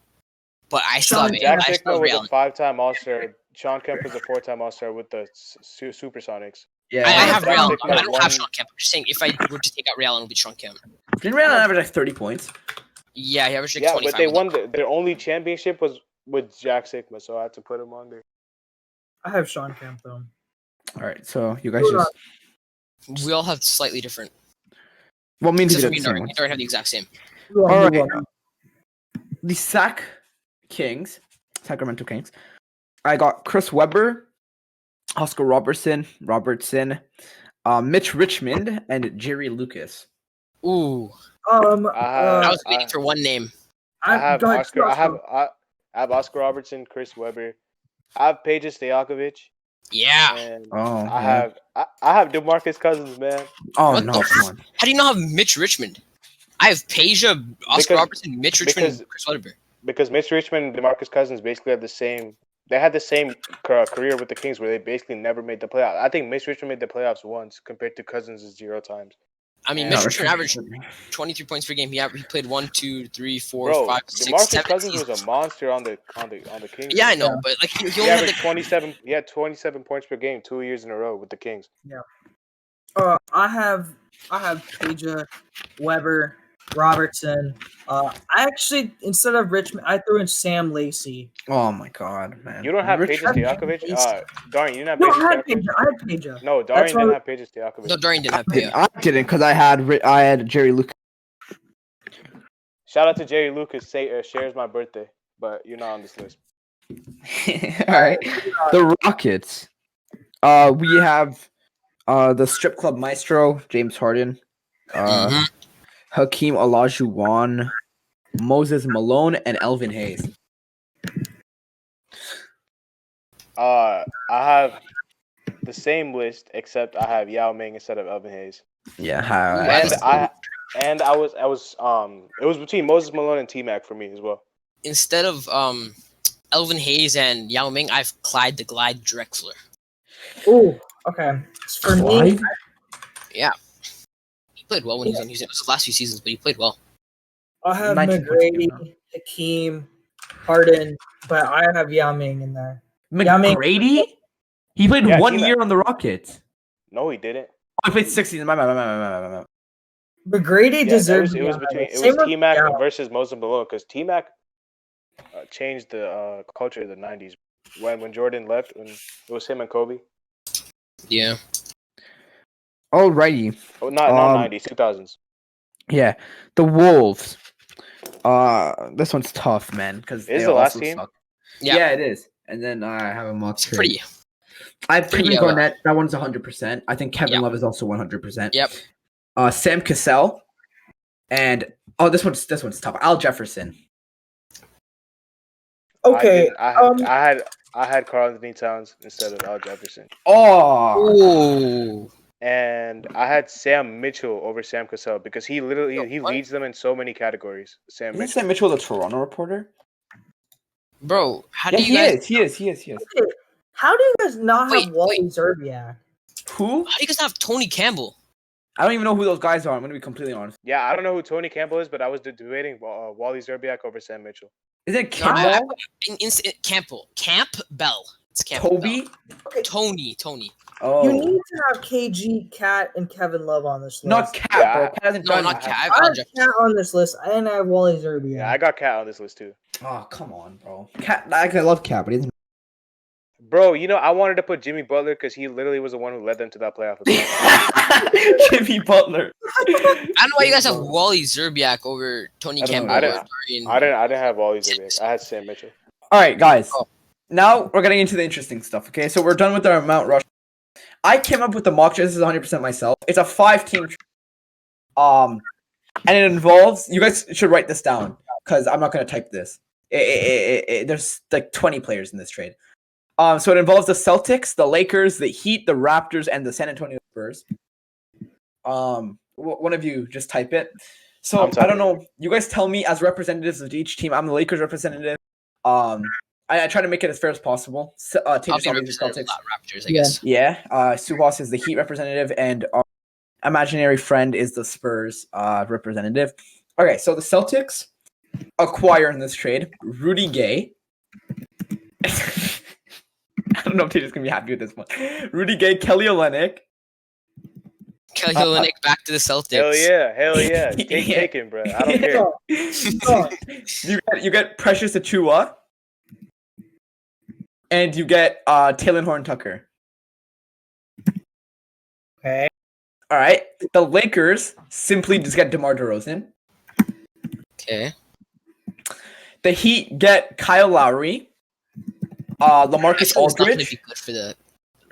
But I still have Jack I still Sigma have Ray was a Allen. 5-time All-Star. Sean Kemp was a 4-time All-Star with the Supersonics. Yeah, I have Jack Ray Allen. Sigma I don't won- have Sean Kemp. I'm just saying if I were to take out Ray Allen, it would be Sean Kemp. Didn't Ray Allen average like 30 points? Yeah, he averaged like Yeah, 25. but they won. Their only championship was with Jack Sigma, so I had to put him on there. I have Sean Kemp though. All right, so you guys Hold just We all have slightly different. well, means Except you for did me the and same Dorian. ones. Dorian have the exact same. All right, the Sacramento Kings. I got Chris Webber, Oscar Robertson, Mitch Richmond, and Jerry Lucas. Ooh, I I was waiting for one name. I have go ahead, Oscar. I have Oscar Robertson, Chris Webber. I have Peja Stojakovic, Yeah. and Oh, I have DeMarcus Cousins, man. Oh What no, the come on. How do you not have Mitch Richmond? I have Peja, Oscar Because- Robertson, Mitch Richmond, because- and Chris Webber. Because Mitch Richmond and DeMarcus Cousins basically had the same. They had the same career with the Kings, where they basically never made the playoffs. I think Mitch Richmond made the playoffs once, compared to Cousins' 0 times. I mean, No, Mitch Richmond averaged 23 points per game. He played 1, 2, 3, 4, Bro, 5, 6, DeMarcus 7 Cousins seasons. was a monster on the Kings. Yeah, I man. know, but like he He only had averaged like 27. He had 27 points per game 2 years in a row with the Kings. I have Peja, Weber, Robertson. I actually, instead of Richmond, I threw in Sam Lacey. Oh my god, man. You don't have Rich- Peja Stojakovic? Darian, you didn't have No, Peja I had Stojakovic? Peja. I had Peja. No, That's Darian why- didn't have Peja Stojakovic. no, Dorian didn't have Peja. I didn't because I had Jerry Lucas. Shout out to Jerry Lucas. Shares my birthday, but you're not on this list. All right, the Rockets. We have the strip club maestro James Harden, Mhm. Hakeem Olajuwon, Moses Malone, and Elvin Hayes. I have the same list, except I have Yao Ming instead of Elvin Hayes. Yeah, I was it was between Moses Malone and T-Mac for me as well. Instead of Elvin Hayes and Yao Ming, I have Clyde the Glide Drexler. Oh, okay. For me, He played well when he was in Houston. It was the last few seasons, but he played well. I'll have 19 points a game, McGrady, Hakeem, Harden, but I have Yao Ming in there. Yeah, I mean- McGrady? He played Yeah, 1 T-Mac. year on the Rockets. No, he didn't. Oh, he played 6 seasons. My. McGrady Yeah, deserves. it to be was on between there. it Same was with T-Mac Yao. versus Moses Malone, because T-Mac changed the culture of the '90s when Jordan left, and it was him and Kobe. Yeah. Alrighty. Oh, not '90s, 2000s. Yeah, the Wolves. This one's tough, man, because Is the last team? Yeah. it is. And then I have a mock It's trade. pretty. I have pretty Kevin yellow. Garnett. That one's 100%. I think Kevin Yep. Love is also 100%. Yep. Sam Cassell, and this one's tough. Al Jefferson. Okay. I had Karl Anthony Towns instead of Al Jefferson, Oh, Ooh. and I had Sam Mitchell over Sam Cassell because he What? leads them in so many categories. Sam isn't Mitchell. Sam Mitchell the Toronto reporter? Bro, how Yeah, do you guys he is. How do you guys not Wait, have Wally Zerbiak? Who? how do you guys have Tony Campbell? I don't even know who those guys are. I'm gonna be completely honest. Yeah, I don't know who Tony Campbell is, but I was debating Wally Zerbiak over Sam Mitchell. Is it No, Kimball? Campbell. It's Campbell. Toby? Okay, Tony. Oh. you need to have KG, Cat, and Kevin Love on this list. Not Cat, Yeah, bro. Cat hasn't No, done not that. Cat. I have Cat on this list, and I have Wally Zerbiak. Yeah, I got Cat on this list too. Oh, come on, bro. Cat, I love Cat, but he doesn't. Bro, you know, I wanted to put Jimmy Butler because he literally was the one who led them to that playoff. Jimmy Butler. I don't know why you guys have Wally Zerbiak over Tony I don't Campbell. know. or Dorian. I didn't have all these ideas. I had Sam Mitchell. All right, guys. Oh. Now we're getting into the interesting stuff. Okay, so we're done with our Mount Rush. I came up with the mock draft. This is 100% myself. It's a 5-team. And it involves. You guys should write this down because I'm not going to type this. There's like 20 players in this trade. So it involves the Celtics, the Lakers, the Heat, the Raptors, and the San Antonio Spurs. One of you just type it. So I don't know. You guys tell me as representatives of each team. I'm the Lakers representative. I try to make it as fair as possible. I'll Taylor be is the Celtics. Raptors, I guess. Yeah. Subas is the Heat representative, and our imaginary friend is the Spurs representative. Okay, so the Celtics acquire in this trade Rudy Gay. I don't know if Taylor's gonna be happy with this one. Rudy Gay, Kelly Olynyk. Kelly Olynyk back to the Celtics. Hell yeah. Take him, bro. I don't care. You get Precious Achua. And you get Taylor Horn Tucker. Okay. All right. The Lakers simply just get DeMar DeRozan. Okay. The Heat get Kyle Lowry. LaMarcus It's not going to Aldridge. be good for the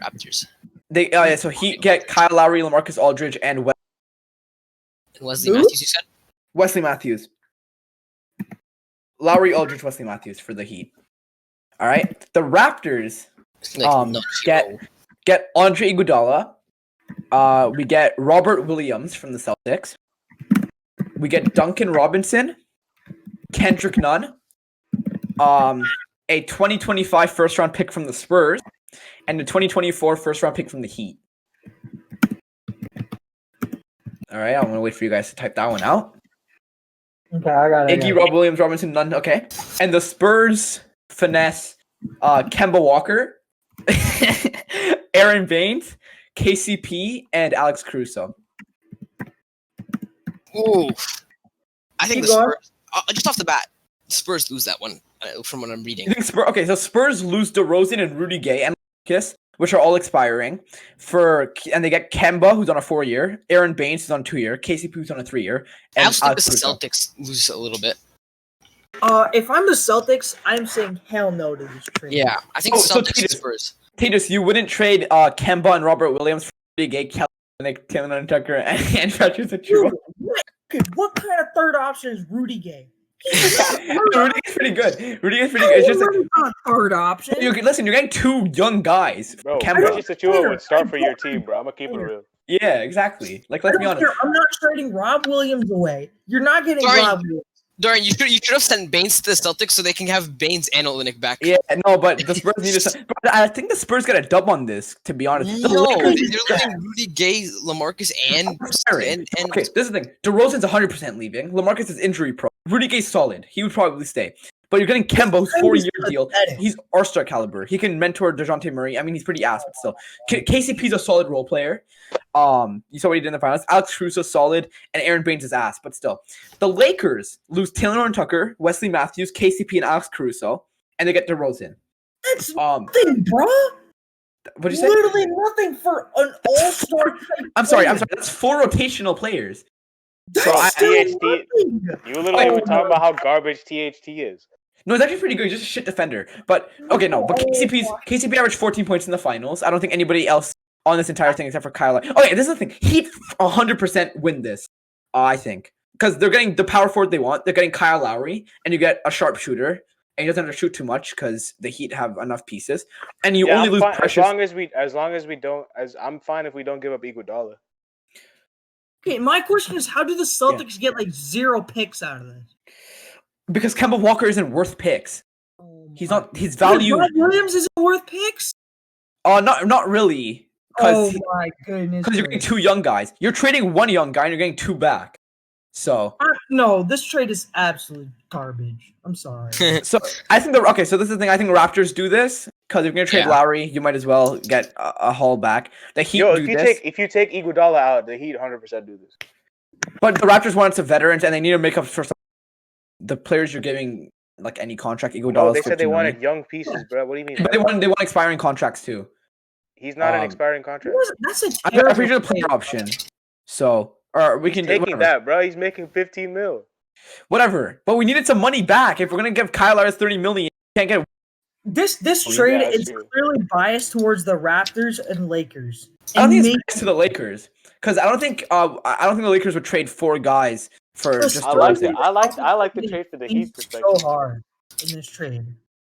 Raptors. So Heat get Kyle Lowry, LaMarcus Aldridge, and Wesley Matthews, you said? Wesley Matthews. Lowry, Aldridge, Wesley Matthews for the Heat. All right. The Raptors get Andre Iguodala. We get Robert Williams from the Celtics. We get Duncan Robinson, Kendrick Nunn, a 2025 first-round pick from the Spurs, and a 2024 first-round pick from the Heat. All right, I'm going to wait for you guys to type that one out. Okay, I got it. Iggy, Rob Williams, Robinson, Nunn. Okay. And the Spurs finesse Kemba Walker, Aaron Baines, KCP, and Alex Caruso. Ooh. I think the Spurs, just off the bat, Spurs lose that one from what I'm reading. Okay, so Spurs lose DeRozan and Rudy Gay and Marcus, which are all expiring, and they get Kemba, who's on a 4-year, Aaron Baines, who's on a 2-year, KCP, who's on a 3-year. I also think the Celtics lose a little bit. If I'm the Celtics, I'm saying hell no to this trade. Yeah, I think Celtics and Spurs. Tatus, you wouldn't trade Kemba and Robert Williams for Rudy Gay, Taylor Tucker, and Patrick Achua. What kind of third option is Rudy Gay? Rudy is pretty good. It's just not a third option. You're getting two young guys. Bro, Kemba. Achua would start for your team, bro. I'm gonna keep it real. Yeah, exactly. Like, let's be honest. I'm not trading Rob Williams away. You're not getting Rob Williams. Dorian, you should have sent Baines to the Celtics so they can have Baines and Olynyk back. Yeah, no, but the Spurs need to. I think the Spurs got a dub on this. To be honest, they're losing Rudy Gay, LaMarcus, and okay. This is the thing. DeRozan's 100% leaving. LaMarcus is injury pro. Rudy Gay's solid. He would probably stay. But you're getting Kemba, who's 4-year deal. He's all-star caliber. He can mentor DeJounte Murray. I mean, he's pretty ass, but still. KCP's a solid role player. You saw what he did in the finals. Alex Caruso's solid, and Aaron Baines is ass, but still. The Lakers lose Taylor Horn Tucker, Wesley Matthews, KCP, and Alex Caruso, and they get DeRozan. That's nothing, bro. What'd you say? Literally nothing for an all-star. I'm sorry. That's 4 rotational players. That's THT. You literally were talking about how garbage THT is. No, it's actually pretty good. He's just a shit defender. But okay, no. But KCP averaged 14 points in the finals. I don't think anybody else on this entire thing except for Kyle. Okay, this is the thing. Heat 100% win this. I think because they're getting the power forward they want. They're getting Kyle Lowry, and you get a sharpshooter, and he doesn't have to shoot too much because the Heat have enough pieces, and you only lose Precious. As long as we don't, I'm fine if we don't give up Iguodala. Okay, my question is, how do the Celtics get like 0 picks out of this? Because Kimball Walker isn't worth picks. He's not. His value. Rob Williams isn't worth picks. Not really. Oh my goodness! Because you're getting 2 young guys. You're trading 1 young guy and you're getting 2 back. So No, this trade is absolute garbage. I'm sorry. so I think so this is the thing. I think Raptors do this because if you're gonna trade Lowry, you might as well get a haul back. The Heat do this. If you take Iguodala out, the Heat 100% do this. But the Raptors want some veterans, and they need to make up for the players you're giving like any contract. Iguodala. No, they said they wanted young pieces, bro. What do you mean? But they want expiring contracts too. He's not an expiring contract. That's a I'm pretty sure the player option. So or we can taking that, bro. He's making 15 mil. Whatever, but we needed some money back. If we're gonna give Kyle Lowry 30 million, can't get. This trade is clearly biased towards the Raptors and Lakers. I don't think it's biased to the Lakers because I don't think the Lakers would trade 4 guys for just. I like the trade for the Heat perspective. So hard in this trade.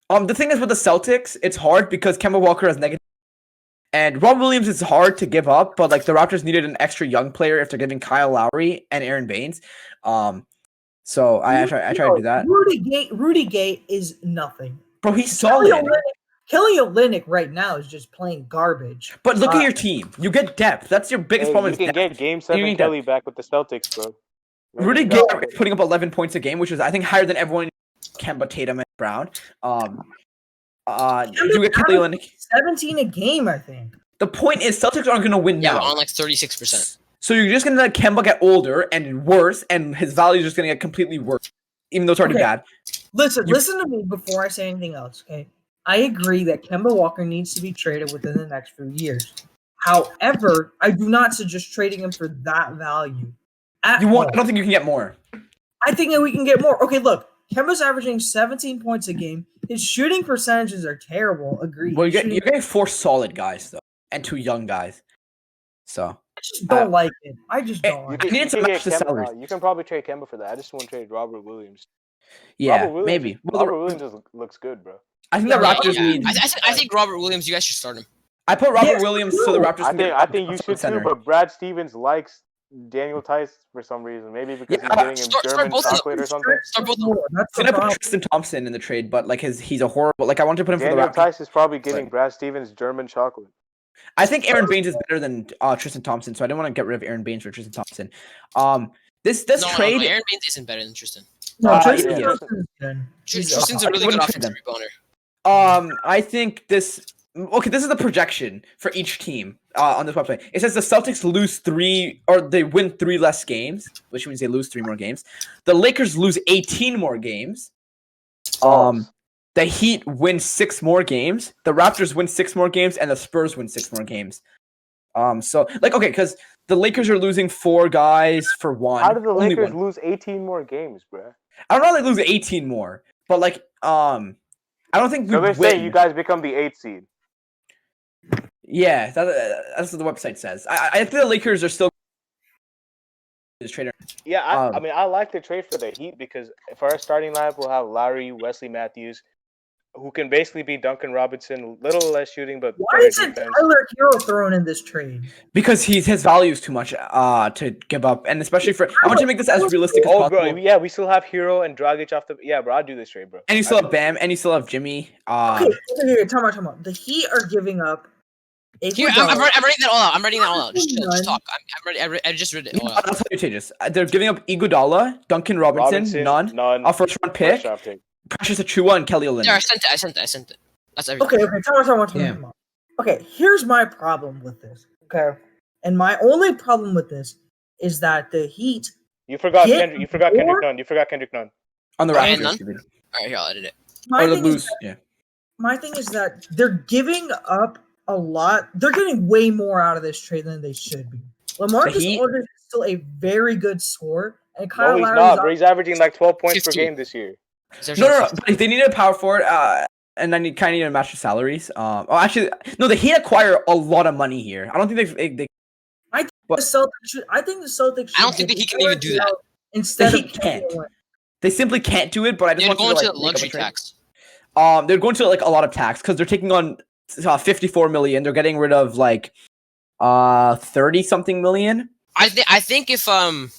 The thing is with the Celtics, it's hard because Kimball Walker has negative. And Rob Williams is hard to give up, but like the Raptors needed an extra young player if they're giving Kyle Lowry and Aaron Baines. So I try to do that. Rudy Gay is nothing. Bro, he's solid. Kelly Olynyk right now is just playing garbage. But look at your team. You get depth. That's your biggest problem. You can get Game 7 Kelly back with the Celtics, bro. Rudy Gay is putting up 11 points a game, which is I think higher than everyone. Kemba, Tatum, and Brown. You get Kelly Olynyk 17 a game, I think. The point is, Celtics aren't going to win now. Yeah, on like 36%. So you're just going to let Kemba get older and worse, and his value is just going to get completely worse, even though it's already bad. Listen to me before I say anything else, okay? I agree that Kimball Walker needs to be traded within the next few years. However, I do not suggest trading him for that value. I don't think you can get more. I think that we can get more. Okay, look. Kemba's averaging 17 points a game. His shooting percentages are terrible. Agreed. Well, you're getting 4 solid guys, though, and 2 young guys. So I just don't like it. I just don't like it. You can probably trade Kemba for that. I just want to trade Robert Williams. Yeah, maybe. Robert Williams looks good, bro. I think the Raptors need. I think Robert Williams. You guys should start him. I put Robert Williams so the Raptors. I think you should too, but Brad Stevens likes Daniel Tice for some reason. Maybe because he's getting him German chocolate or something. Start both of them. I'm gonna put Tristan Thompson in the trade, but like he's a horrible. Like I wanted to put him Daniel for the Raptors. Tice is probably getting Brad Stevens German chocolate. I think Aaron Baines is better than Tristan Thompson, so I didn't want to get rid of Aaron Baines for Tristan Thompson. This trade. No, Aaron Baines isn't better than Tristan. No, Tristan's a really good offensive rebounder. I think this. Okay, this is the projection for each team on this website. It says the Celtics lose 3 or they win 3 less games, which means they lose 3 more games. The Lakers lose 18 more games. The Heat win 6 more games. The Raptors win 6 more games, and the Spurs win 6 more games. So because the Lakers are losing 4 guys for 1. How did the Lakers lose 18 more games, bro? I don't know how they lose 18 more, but I don't think we win. So they're saying you guys become the 8th seed. Yeah, that's what the website says. I think the Lakers are still this trader. Yeah, I mean, I like the trade for the Heat because for our starting lineup, we'll have Lowry, Wesley Matthews, who can basically be Duncan Robinson, a little less shooting, but why isn't Tyler Hero thrown in this trade? Because his value is too much to give up, and especially for I want to make this as realistic as possible. Bro, yeah, we still have Hero and Dragic off the. Yeah, bro, I'll do this trade, bro. And you still have Bam, and you still have Jimmy. Okay, here, time out. The Heat are giving up. Here, I'm writing that all out. I'm writing that all out. Just talk. I'm ready. I just read it all out. I'll tell you changes. They're giving up Iguodala, Duncan Robinson, none, a first round pick, Precious Achiuwa, and Kelly Olynyk. Yeah, I sent it. That's everything. Okay, time out. Okay, here's my problem with this. Okay, and my only problem with this is that the Heat. You forgot Kendrick. You forgot Kendrick Nunn. On the Raptors. All right, here I'll edit it. My thing is that they're giving up a lot. They're getting way more out of this trade than they should be. LaMarcus Aldridge is still a very good scorer, and Kyle Lowry. He's not, bro. He's averaging like 12 points 15 per game this year. No. But they needed a power forward, and then you kind of need to match the salaries. The Heat acquire a lot of money here. I don't think they I think the Celtics. I don't think that he can even do that. Instead, he can't. They simply can't do it. But I just want to go into luxury tax. They're going to like a lot of tax because they're taking on 54 million. They're getting rid of like 30 something million. I think if the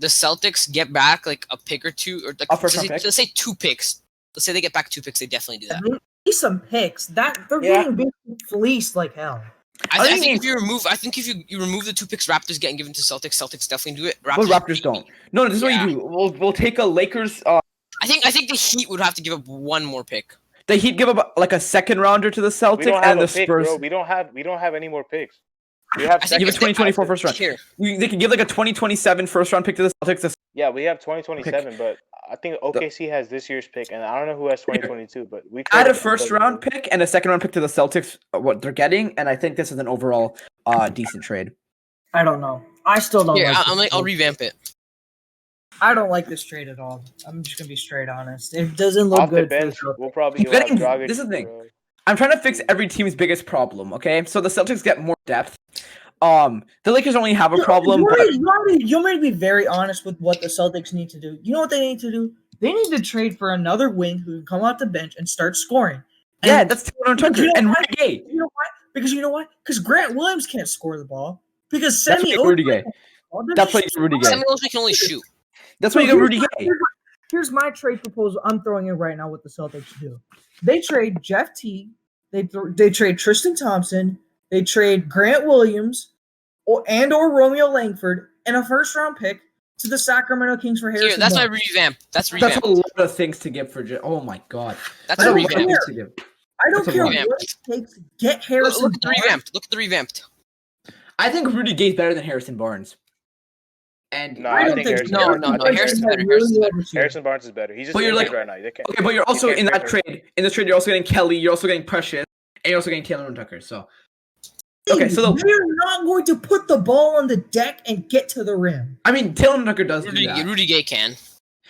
Celtics get back like a pick or two, or like, let's say 2 picks. Let's say they get back 2 picks. They definitely do that. Some picks that they're getting fleeced like hell. I think if you remove the 2 picks Raptors getting given to Celtics definitely do it. Raptors don't. No, this is what you do. We'll take a Lakers. I think the Heat would have to give up 1 more pick. The Heat give up like a second rounder to the Celtics, We don't have and the a pick, Spurs. bro. We don't have any more picks. We have Give a 2024 first round. Here. They can give like a 2027 first round pick to the Celtics. Yeah, we have 2027, but I think OKC has this year's pick, and I don't know who has 2022. But we add a first round pick and a second round pick to the Celtics. What they're getting, and I think this is an overall decent trade. I don't know. I still don't. Here, like I'll revamp it. I don't like this trade at all. I'm just gonna be straight honest. It doesn't look off good. the bench. We'll probably This is the thing. I'm trying to fix every team's biggest problem. Okay, so the Celtics get more depth. The Lakers only have a problem. You might be very honest with what the Celtics need to do. You know what they need to do? They need to trade for another wing who can come off the bench and start scoring. Yeah, that's Taylor Tucker and Rudy Gay. You know why? Because you know why? Because Grant Williams can't score the ball. Because That's why you get Rudy Gay. That's why you get Rudy Gay. Semi Oshie can only shoot. That's why you get Rudy Gay. Here's my trade proposal I'm throwing in right now what the Celtics do. They trade Jeff Teague. They trade Tristan Thompson. They trade Grant Williams or Romeo Langford and a first round pick to the Sacramento Kings for Harrison. Here, that's my Barnes. revamp. That's That's revamped. a lot of things to give for. Oh my god. That's a revamp. To give. I don't That's care a what revamp. it takes. Get Harrison. Look at the Barnes. revamped. Look at the revamped. I think Rudy Gay is better than Harrison Barnes. And No, I think Harrison. No, Harrison's better. Harrison Barnes is better. He's just But you're injured like- right now. They can't, Okay, but you're also can't in that trade trade. In this trade, you're also getting Kelly. You're also getting Precious, and you're also getting Taylor and Tucker. So, okay, so we're not going to put the ball on the deck and get to the rim. I mean, Taylor and Tucker does do that. Rudy Gay can.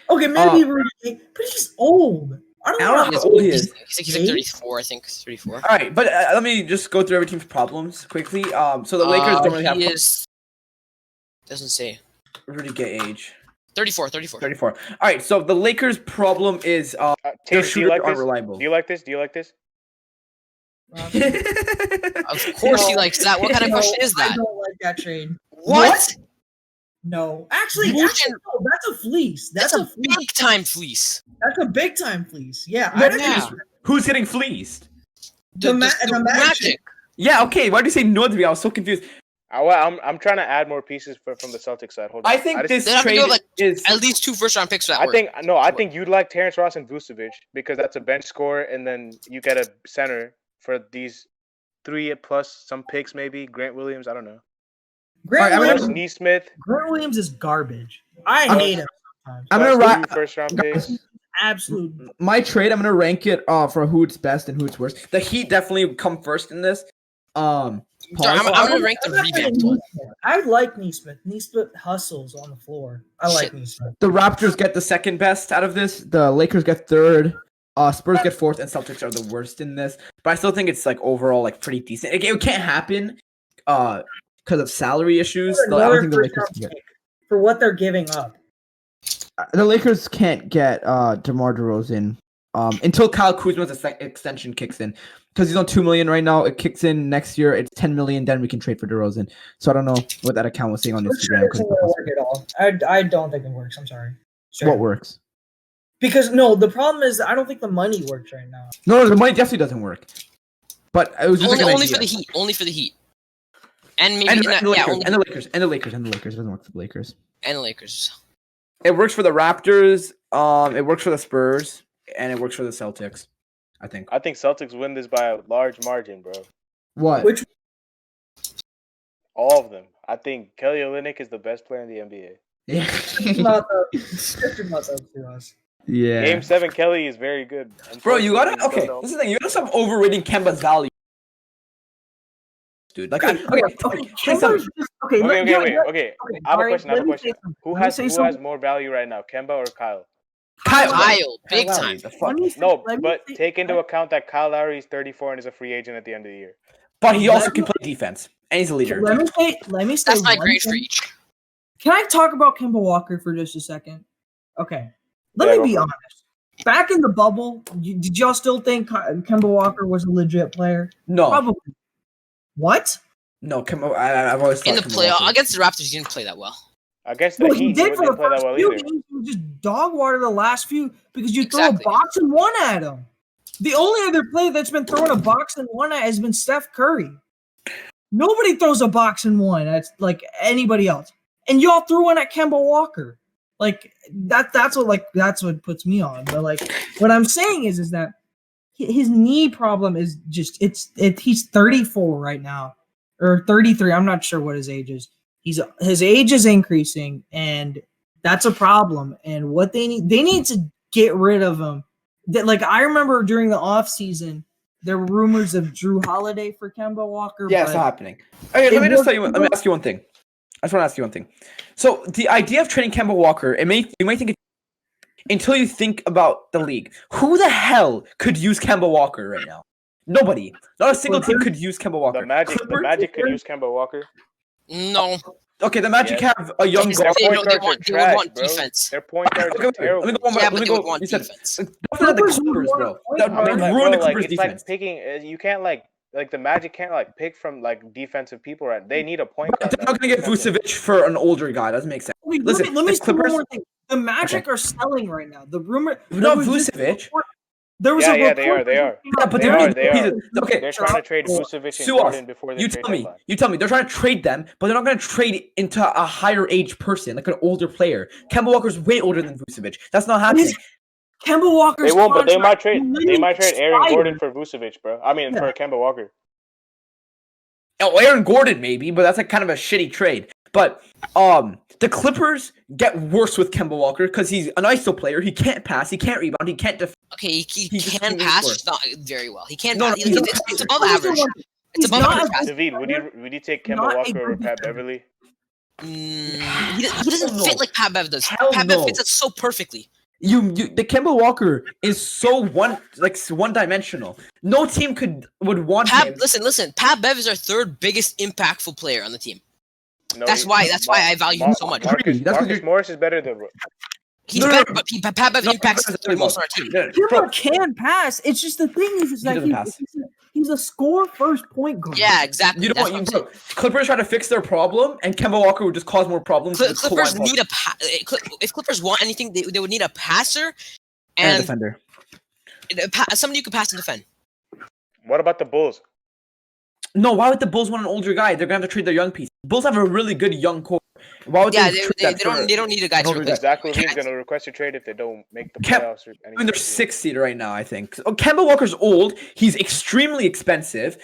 Okay, maybe Rudy, but he's old. I don't know how old he is. He's like 34, I think. 34. All right, but let me just go through every team's problems quickly. So the Lakers don't really have. Doesn't say. Rudy Gay age. 34. 34. All right, so the Lakers' problem is their Taylor, shooters are unreliable. Do you like this? Of course he likes that. What kind of question is that? I don't like that trade. What? No, actually, You no, that's a fleece. That's a big time fleece. That's a big time fleece. Yeah, Who's getting fleeced? The Magic. Yeah, okay. Why did you say no to me? I was so confused. I'm trying to add more pieces from the Celtics side. Hold on. I think this They have to trade go like is at least 2 first round picks for that. I think you'd like Terrence Ross and Vucevic because that's a bench scorer, and then you get a center for these 3 plus some picks maybe. Grant Williams, I don't know. Grant Williams, Neesmith. Grant Williams is garbage. I hate him sometimes. I'm gonna rank first round picks. Absolute. My trade. I'm gonna rank it for who it's best and who it's worst. The Heat definitely come first in this. I'm gonna rank the revamped one. I like Neesmith. Neesmith hustles on the floor. I like Neesmith. The Raptors get the second best out of this. The Lakers get third. Spurs get fourth, and Celtics are the worst in this. But I still think it's like overall like pretty decent. It can't happen because of salary issues. I don't think the Lakers can get. For what they're giving up. The Lakers can't get DeMar DeRozan until Kyle Kuzma's extension kicks in. Because he's on $2 million right now. It kicks in next year. It's $10 million. Then we can trade for DeRozan. So I don't know what that account was saying on Instagram. It doesn't work at all. I don't think it works. I'm sorry. What works? Because no, the problem is I don't think the money works right now. No, the money definitely doesn't work. But it was just only for the Heat. Only for the Heat. And maybe and the Lakers. It doesn't work for the Lakers. And the Lakers. It works for the Raptors. It works for the Spurs, and it works for the Celtics. I think Celtics win this by a large margin, bro. What? Which? All of them. I think Kelly Olynyk is the best player in the NBA. Yeah. Not up to us. Yeah. Game 7, Kelly is very good. Bro, you gotta this is the thing. You gotta stop overrating Kemba's value, dude. Like, okay. Wait. I have a question. Who has more value right now, Kemba or Kyle? Kyle, big time. But take into account that Kyle Lowry is 34 and is a free agent at the end of the year. But he also can play defense, and he's a leader. Let me say. That's my grade for each. Can I talk about Kimball Walker for just a second? Okay. Let me be honest. Back in the bubble, did y'all still think Kimball Walker was a legit player? No. Probably. What? No, I've always thought in the playoff against the Raptors, he didn't play that well. Against the Heat, he did for the first few either. games. He was just dog water the last few because you Exactly. throw a box and one at him. The only other player that's been throwing a box and one at has been Steph Curry. Nobody throws a box and one at like anybody else, and y'all threw one at Kimball Walker. Like that's what puts me on. But like what I'm saying is that his knee problem is just he's 34 right now or 33. I'm not sure what his age is. His age is increasing, and that's a problem. And what they need to get rid of him. That like I remember during the offseason, there were rumors of Drew Holiday for Kemba Walker. Yeah, it's not happening. Okay, let me ask you one thing. I just want to ask you one thing. So the idea of trading Kemba Walker, you may think until you think about the league. Who the hell could use Kemba Walker right now? Nobody. Not a single team could use Kemba Walker. The Magic could use Kemba Walker. No. Okay, the Magic have a young guard. They want defense. Their point guards are terrible. Let me go. Want defense. Don't the Clippers, bro. That would ruin the Clippers defense. It's like picking. You can't like the Magic can't like pick from like defensive people. Right? They need a point guard. They're not gonna get Vucevic for an older guy. Doesn't make sense. Listen, let me say one more thing. The Magic are selling right now. The rumor. Not Vucevic. There was they are. Yeah, but they are. Okay, they're trying to trade Vucevic and Gordon before they trade deadline. You tell me they're trying to trade them, but they're not going to trade into a higher age person, like an older player. Kemba Walker's way older than Vucevic. That's not happening. Kemba Walker's They won't, but they might trade Aaron Gordon for Vucevic, bro. I mean, for Kemba Walker. Oh, Aaron Gordon maybe, but that's like kind of a shitty trade. But the Clippers get worse with Kemba Walker because he's an ISO player. He can't pass. He can't rebound. He can't defend. Okay, he can pass, just not very well. He can't. No, pass. It's above average. It's above average. David, would you take Kemba Walker over Pat Beverly? He doesn't fit like Pat Bev does. Hell Pat Bev fits it so perfectly. The Kimball Walker is so one dimensional. No team would want him. Listen. Pat Bev is our third biggest impactful player on the team. No, that's why I value him so much. Marcus Morris is better than. He's better, but Pat Bev impacts the third most on our team. Kimber can pass. It's just the thing is like he's a score first point guard. Yeah, exactly. You know what? Clippers try to fix their problem, and Kemba Walker would just cause more problems. Clippers need if Clippers want anything, they would need a passer and a defender. Somebody who can pass and defend. What about the Bulls? No, why would the Bulls want an older guy? They're gonna have to trade their young piece. Bulls have a really good young core. Why would they don't need a guy to replace. Zach LaVine's gonna request a trade if they don't make the playoffs. Or anything. They're 6th seed right now, I think. Kemba Walker's old. He's extremely expensive.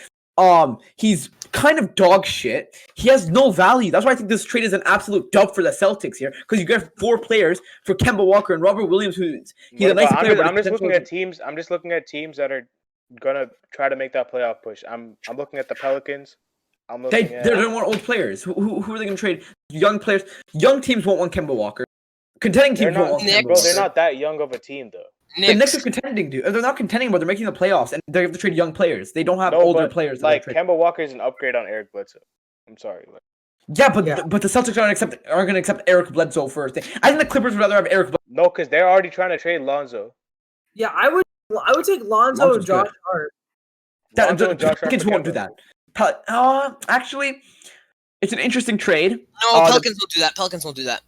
He's kind of dog shit. He has no value. That's why I think this trade is an absolute dub for the Celtics here, because you get 4 players for Kemba Walker and Robert Williams, he's a nice player. I'm just looking at teams that are gonna try to make that playoff push. I'm looking at the Pelicans. They don't want old players. Who are they going to trade? Young players. Young teams won't want Kemba Walker. Contending teams won't want Kemba Walker. They're not that young of a team, though. The Knicks are contending, dude. They're not contending, but they're making the playoffs, and they have to trade young players. They don't have older players. Like Kemba Walker is an upgrade on Eric Bledsoe. I'm sorry. Yeah, but the Celtics aren't going to accept Eric Bledsoe first. I think the Clippers would rather have Eric Bledsoe. No, because they're already trying to trade Lonzo. Yeah, I would take Lonzo and Josh Hart. The Pelicans won't do that. Actually, it's an interesting trade. No, Pelicans won't do that.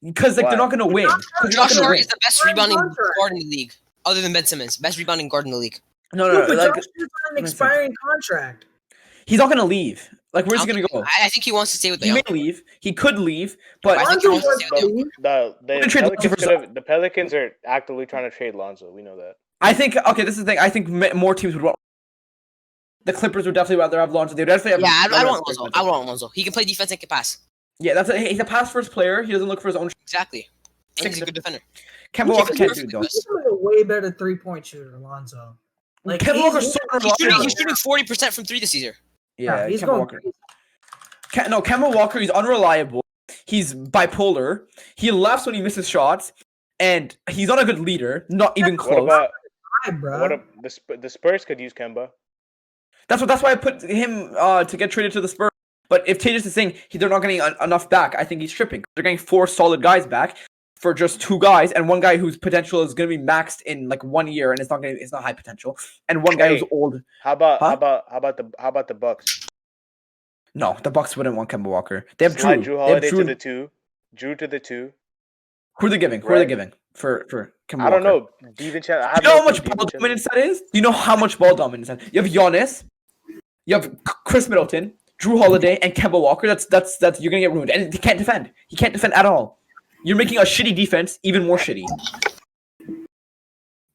Because they're not going to win. Josh Hart is the best rebounding guard in the league, other than Ben Simmons. Best rebounding guard in the league. No. But Josh is on an expiring contract. He's not going to leave. Like, where's he going to go? I think he wants to stay with the He may leave. He could leave. But I think he wants to stay with the Pelicans are actively trying to trade Lonzo. We know that. I think, this is the thing. I think more teams would want. The Clippers would definitely rather have Lonzo. I want Lonzo. I want Lonzo. He can play defense and can pass. Yeah, he's a pass first player. He doesn't look for his own. Exactly. And he's a good defender. Kemba Walker can't do it, though. He's a way better 3-point shooter, Lonzo. Like, Kemba Walker's he's shooting 40% from 3 this year. Yeah, he's Kemba Walker. Kemba Walker, he's unreliable. He's bipolar. He laughs when he misses shots. And he's not a good leader. Not even close. The Spurs could use Kemba. That's why I put him to get traded to the Spurs. But if Tejas is saying they're not getting enough back, I think he's tripping. They're getting 4 solid guys back for just 2 guys, and 1 guy whose potential is going to be maxed in like 1 year, and it's not high potential, and 1 guy who's old. How about the Bucks? No, the Bucks wouldn't want Kemba Walker. They have Drew Holiday to the 2. Drew to the 2. Who are they giving? Who are they giving for Kemba Walker? I don't know. Do you know how much ball dominance that is? Do you know how much ball dominance that is? You have Giannis. You have Chris Middleton. Drew Holiday, and Kimball Walker, that's you're gonna get ruined. And he can't defend. He can't defend at all. You're making a shitty defense even more shitty.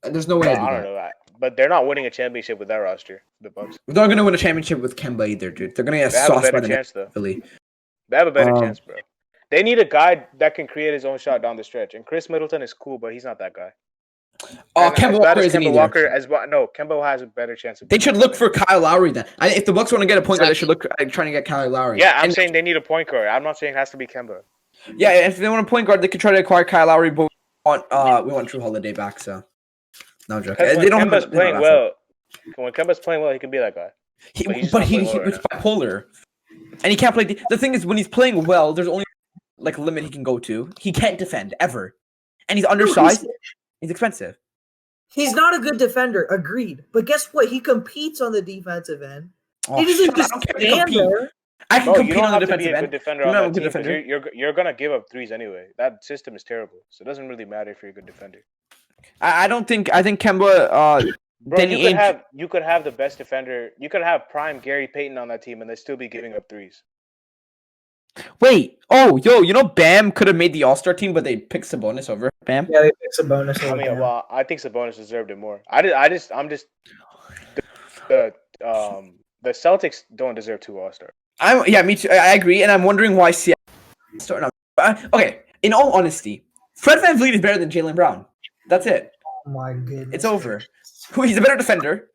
There's no way Well, I do I that. don't know, but they're not winning a championship with that roster. The Bucks. They're not gonna win a championship with Kemba either, dude. They're gonna get They have a sauced by better the chance though. Philly. They have a better Um, chance, bro. They need a guy that can create his own shot down the stretch. And Chris Middleton is cool, but he's not that guy. And Kemba as bad Walker as isn't Kemba either. Walker, Kemba has a better chance of. They should look for Kyle Lowry then. If the Bucks want to get a point guard, they should look trying to get Kyle Lowry. Yeah, I'm And- saying they need a point guard. I'm not saying it has to be Kemba. Yeah, if they want a point guard, they could try to acquire Kyle Lowry, but we want Drew Holiday back, so no joke. Because They when don't Kemba's have playing well, he can be that guy. He's he's not playing well right bipolar, and he can't play. The thing is, when he's playing well, there's only like a limit he can go to. He can't defend ever, and he's undersized. He's expensive. He's not a good defender, agreed. But guess what? He competes on the defensive end. Oh, He doesn't shut up, just I don't care if you stand compete. there. I can Bro, you compete don't on the have to be defensive a good end. defender You're on not a that good team because defender. you're gonna give up threes anyway. That system is terrible, so it doesn't really matter if you're a good defender. I don't think. I think Kemba. Bro, Danny Ainge. you could have the best defender. You could have prime Gary Payton on that team, and they still be giving up threes. Wait. Oh, you know Bam could have made the All-Star team, but they picked Sabonis over Bam. Yeah, they fix a bonus. I mean, well, I think Sabonis deserved it more. The Celtics don't deserve 2 All-Stars. Me too. I agree, and I'm wondering why Seattle starting out. Okay, in all honesty, Fred VanVleet is better than Jaylen Brown. That's it. Oh my goodness. It's over. He's a better defender.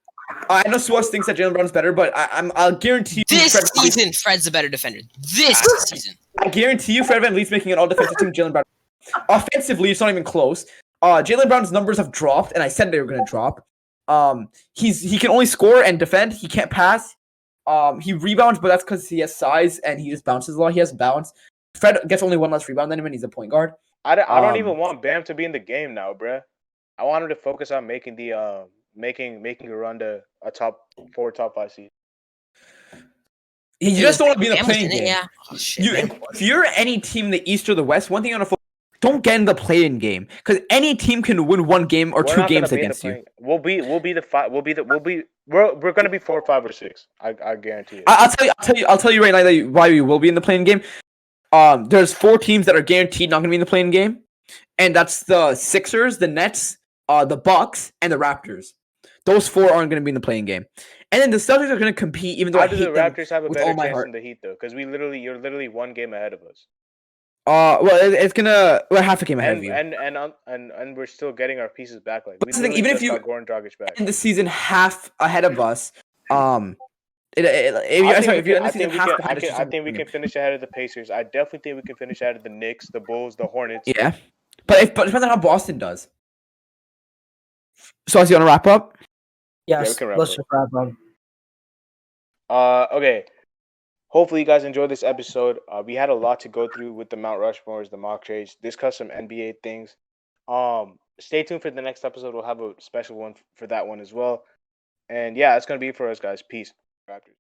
I know Suaz thinks that Jaylen Brown's better, but I'll guarantee you This Fred VanVleet- season, Fred's a better defender. This season. I guarantee you Fred VanVleet's making an all-defensive team. Jaylen Brown. Offensively, it's not even close. Jaylen Brown's numbers have dropped, and I said they were going to drop. He can only score and defend. He can't pass. He rebounds, but that's because he has size and he just bounces a lot. He has bounce. Fred gets only 1 less rebound than him, and he's a point guard. I don't even want Bam to be in the game now, bruh. I want him to focus on making the making a run to a top 4, top 5 seed. You just don't want to be in the Bam was playing in it, game. yeah. Oh, shit. If you're any team in the East or the West, one thing you want to focus, don't get in the play-in game because any team can win 1 game or We're 2 not gonna games be in the against you. playing- We'll be we're gonna be 4, 5, or 6. I guarantee it. I'll tell you right now why we will be in the playing game. There's 4 teams that are guaranteed not going to be in the playing game, and that's the Sixers, the Nets, the Bucks, and the Raptors. Those 4 aren't going to be in the playing game, and then the Celtics are going to compete. Even though How do the hate them Raptors have a with better all my chance heart. than the Heat though? Because you're literally 1 game ahead of us, we're half a game ahead of you. and we're still getting our pieces back. Like But we the thing, literally even if just you got Goran Dragic back. in the season half ahead of us, I think we can finish ahead of the Pacers. I definitely think we can finish ahead of the Knicks, the Bulls, the Hornets. Yeah, but it depends on how Boston does. So, as you want to wrap up? Yes, we can wrap let's up. just wrap up. Okay. Hopefully you guys enjoyed this episode. We had a lot to go through with the Mount Rushmores, the mock trades, discuss some NBA things. Stay tuned for the next episode. We'll have a special one for that one as well. And yeah, that's gonna be it for us, guys. Peace, Raptors.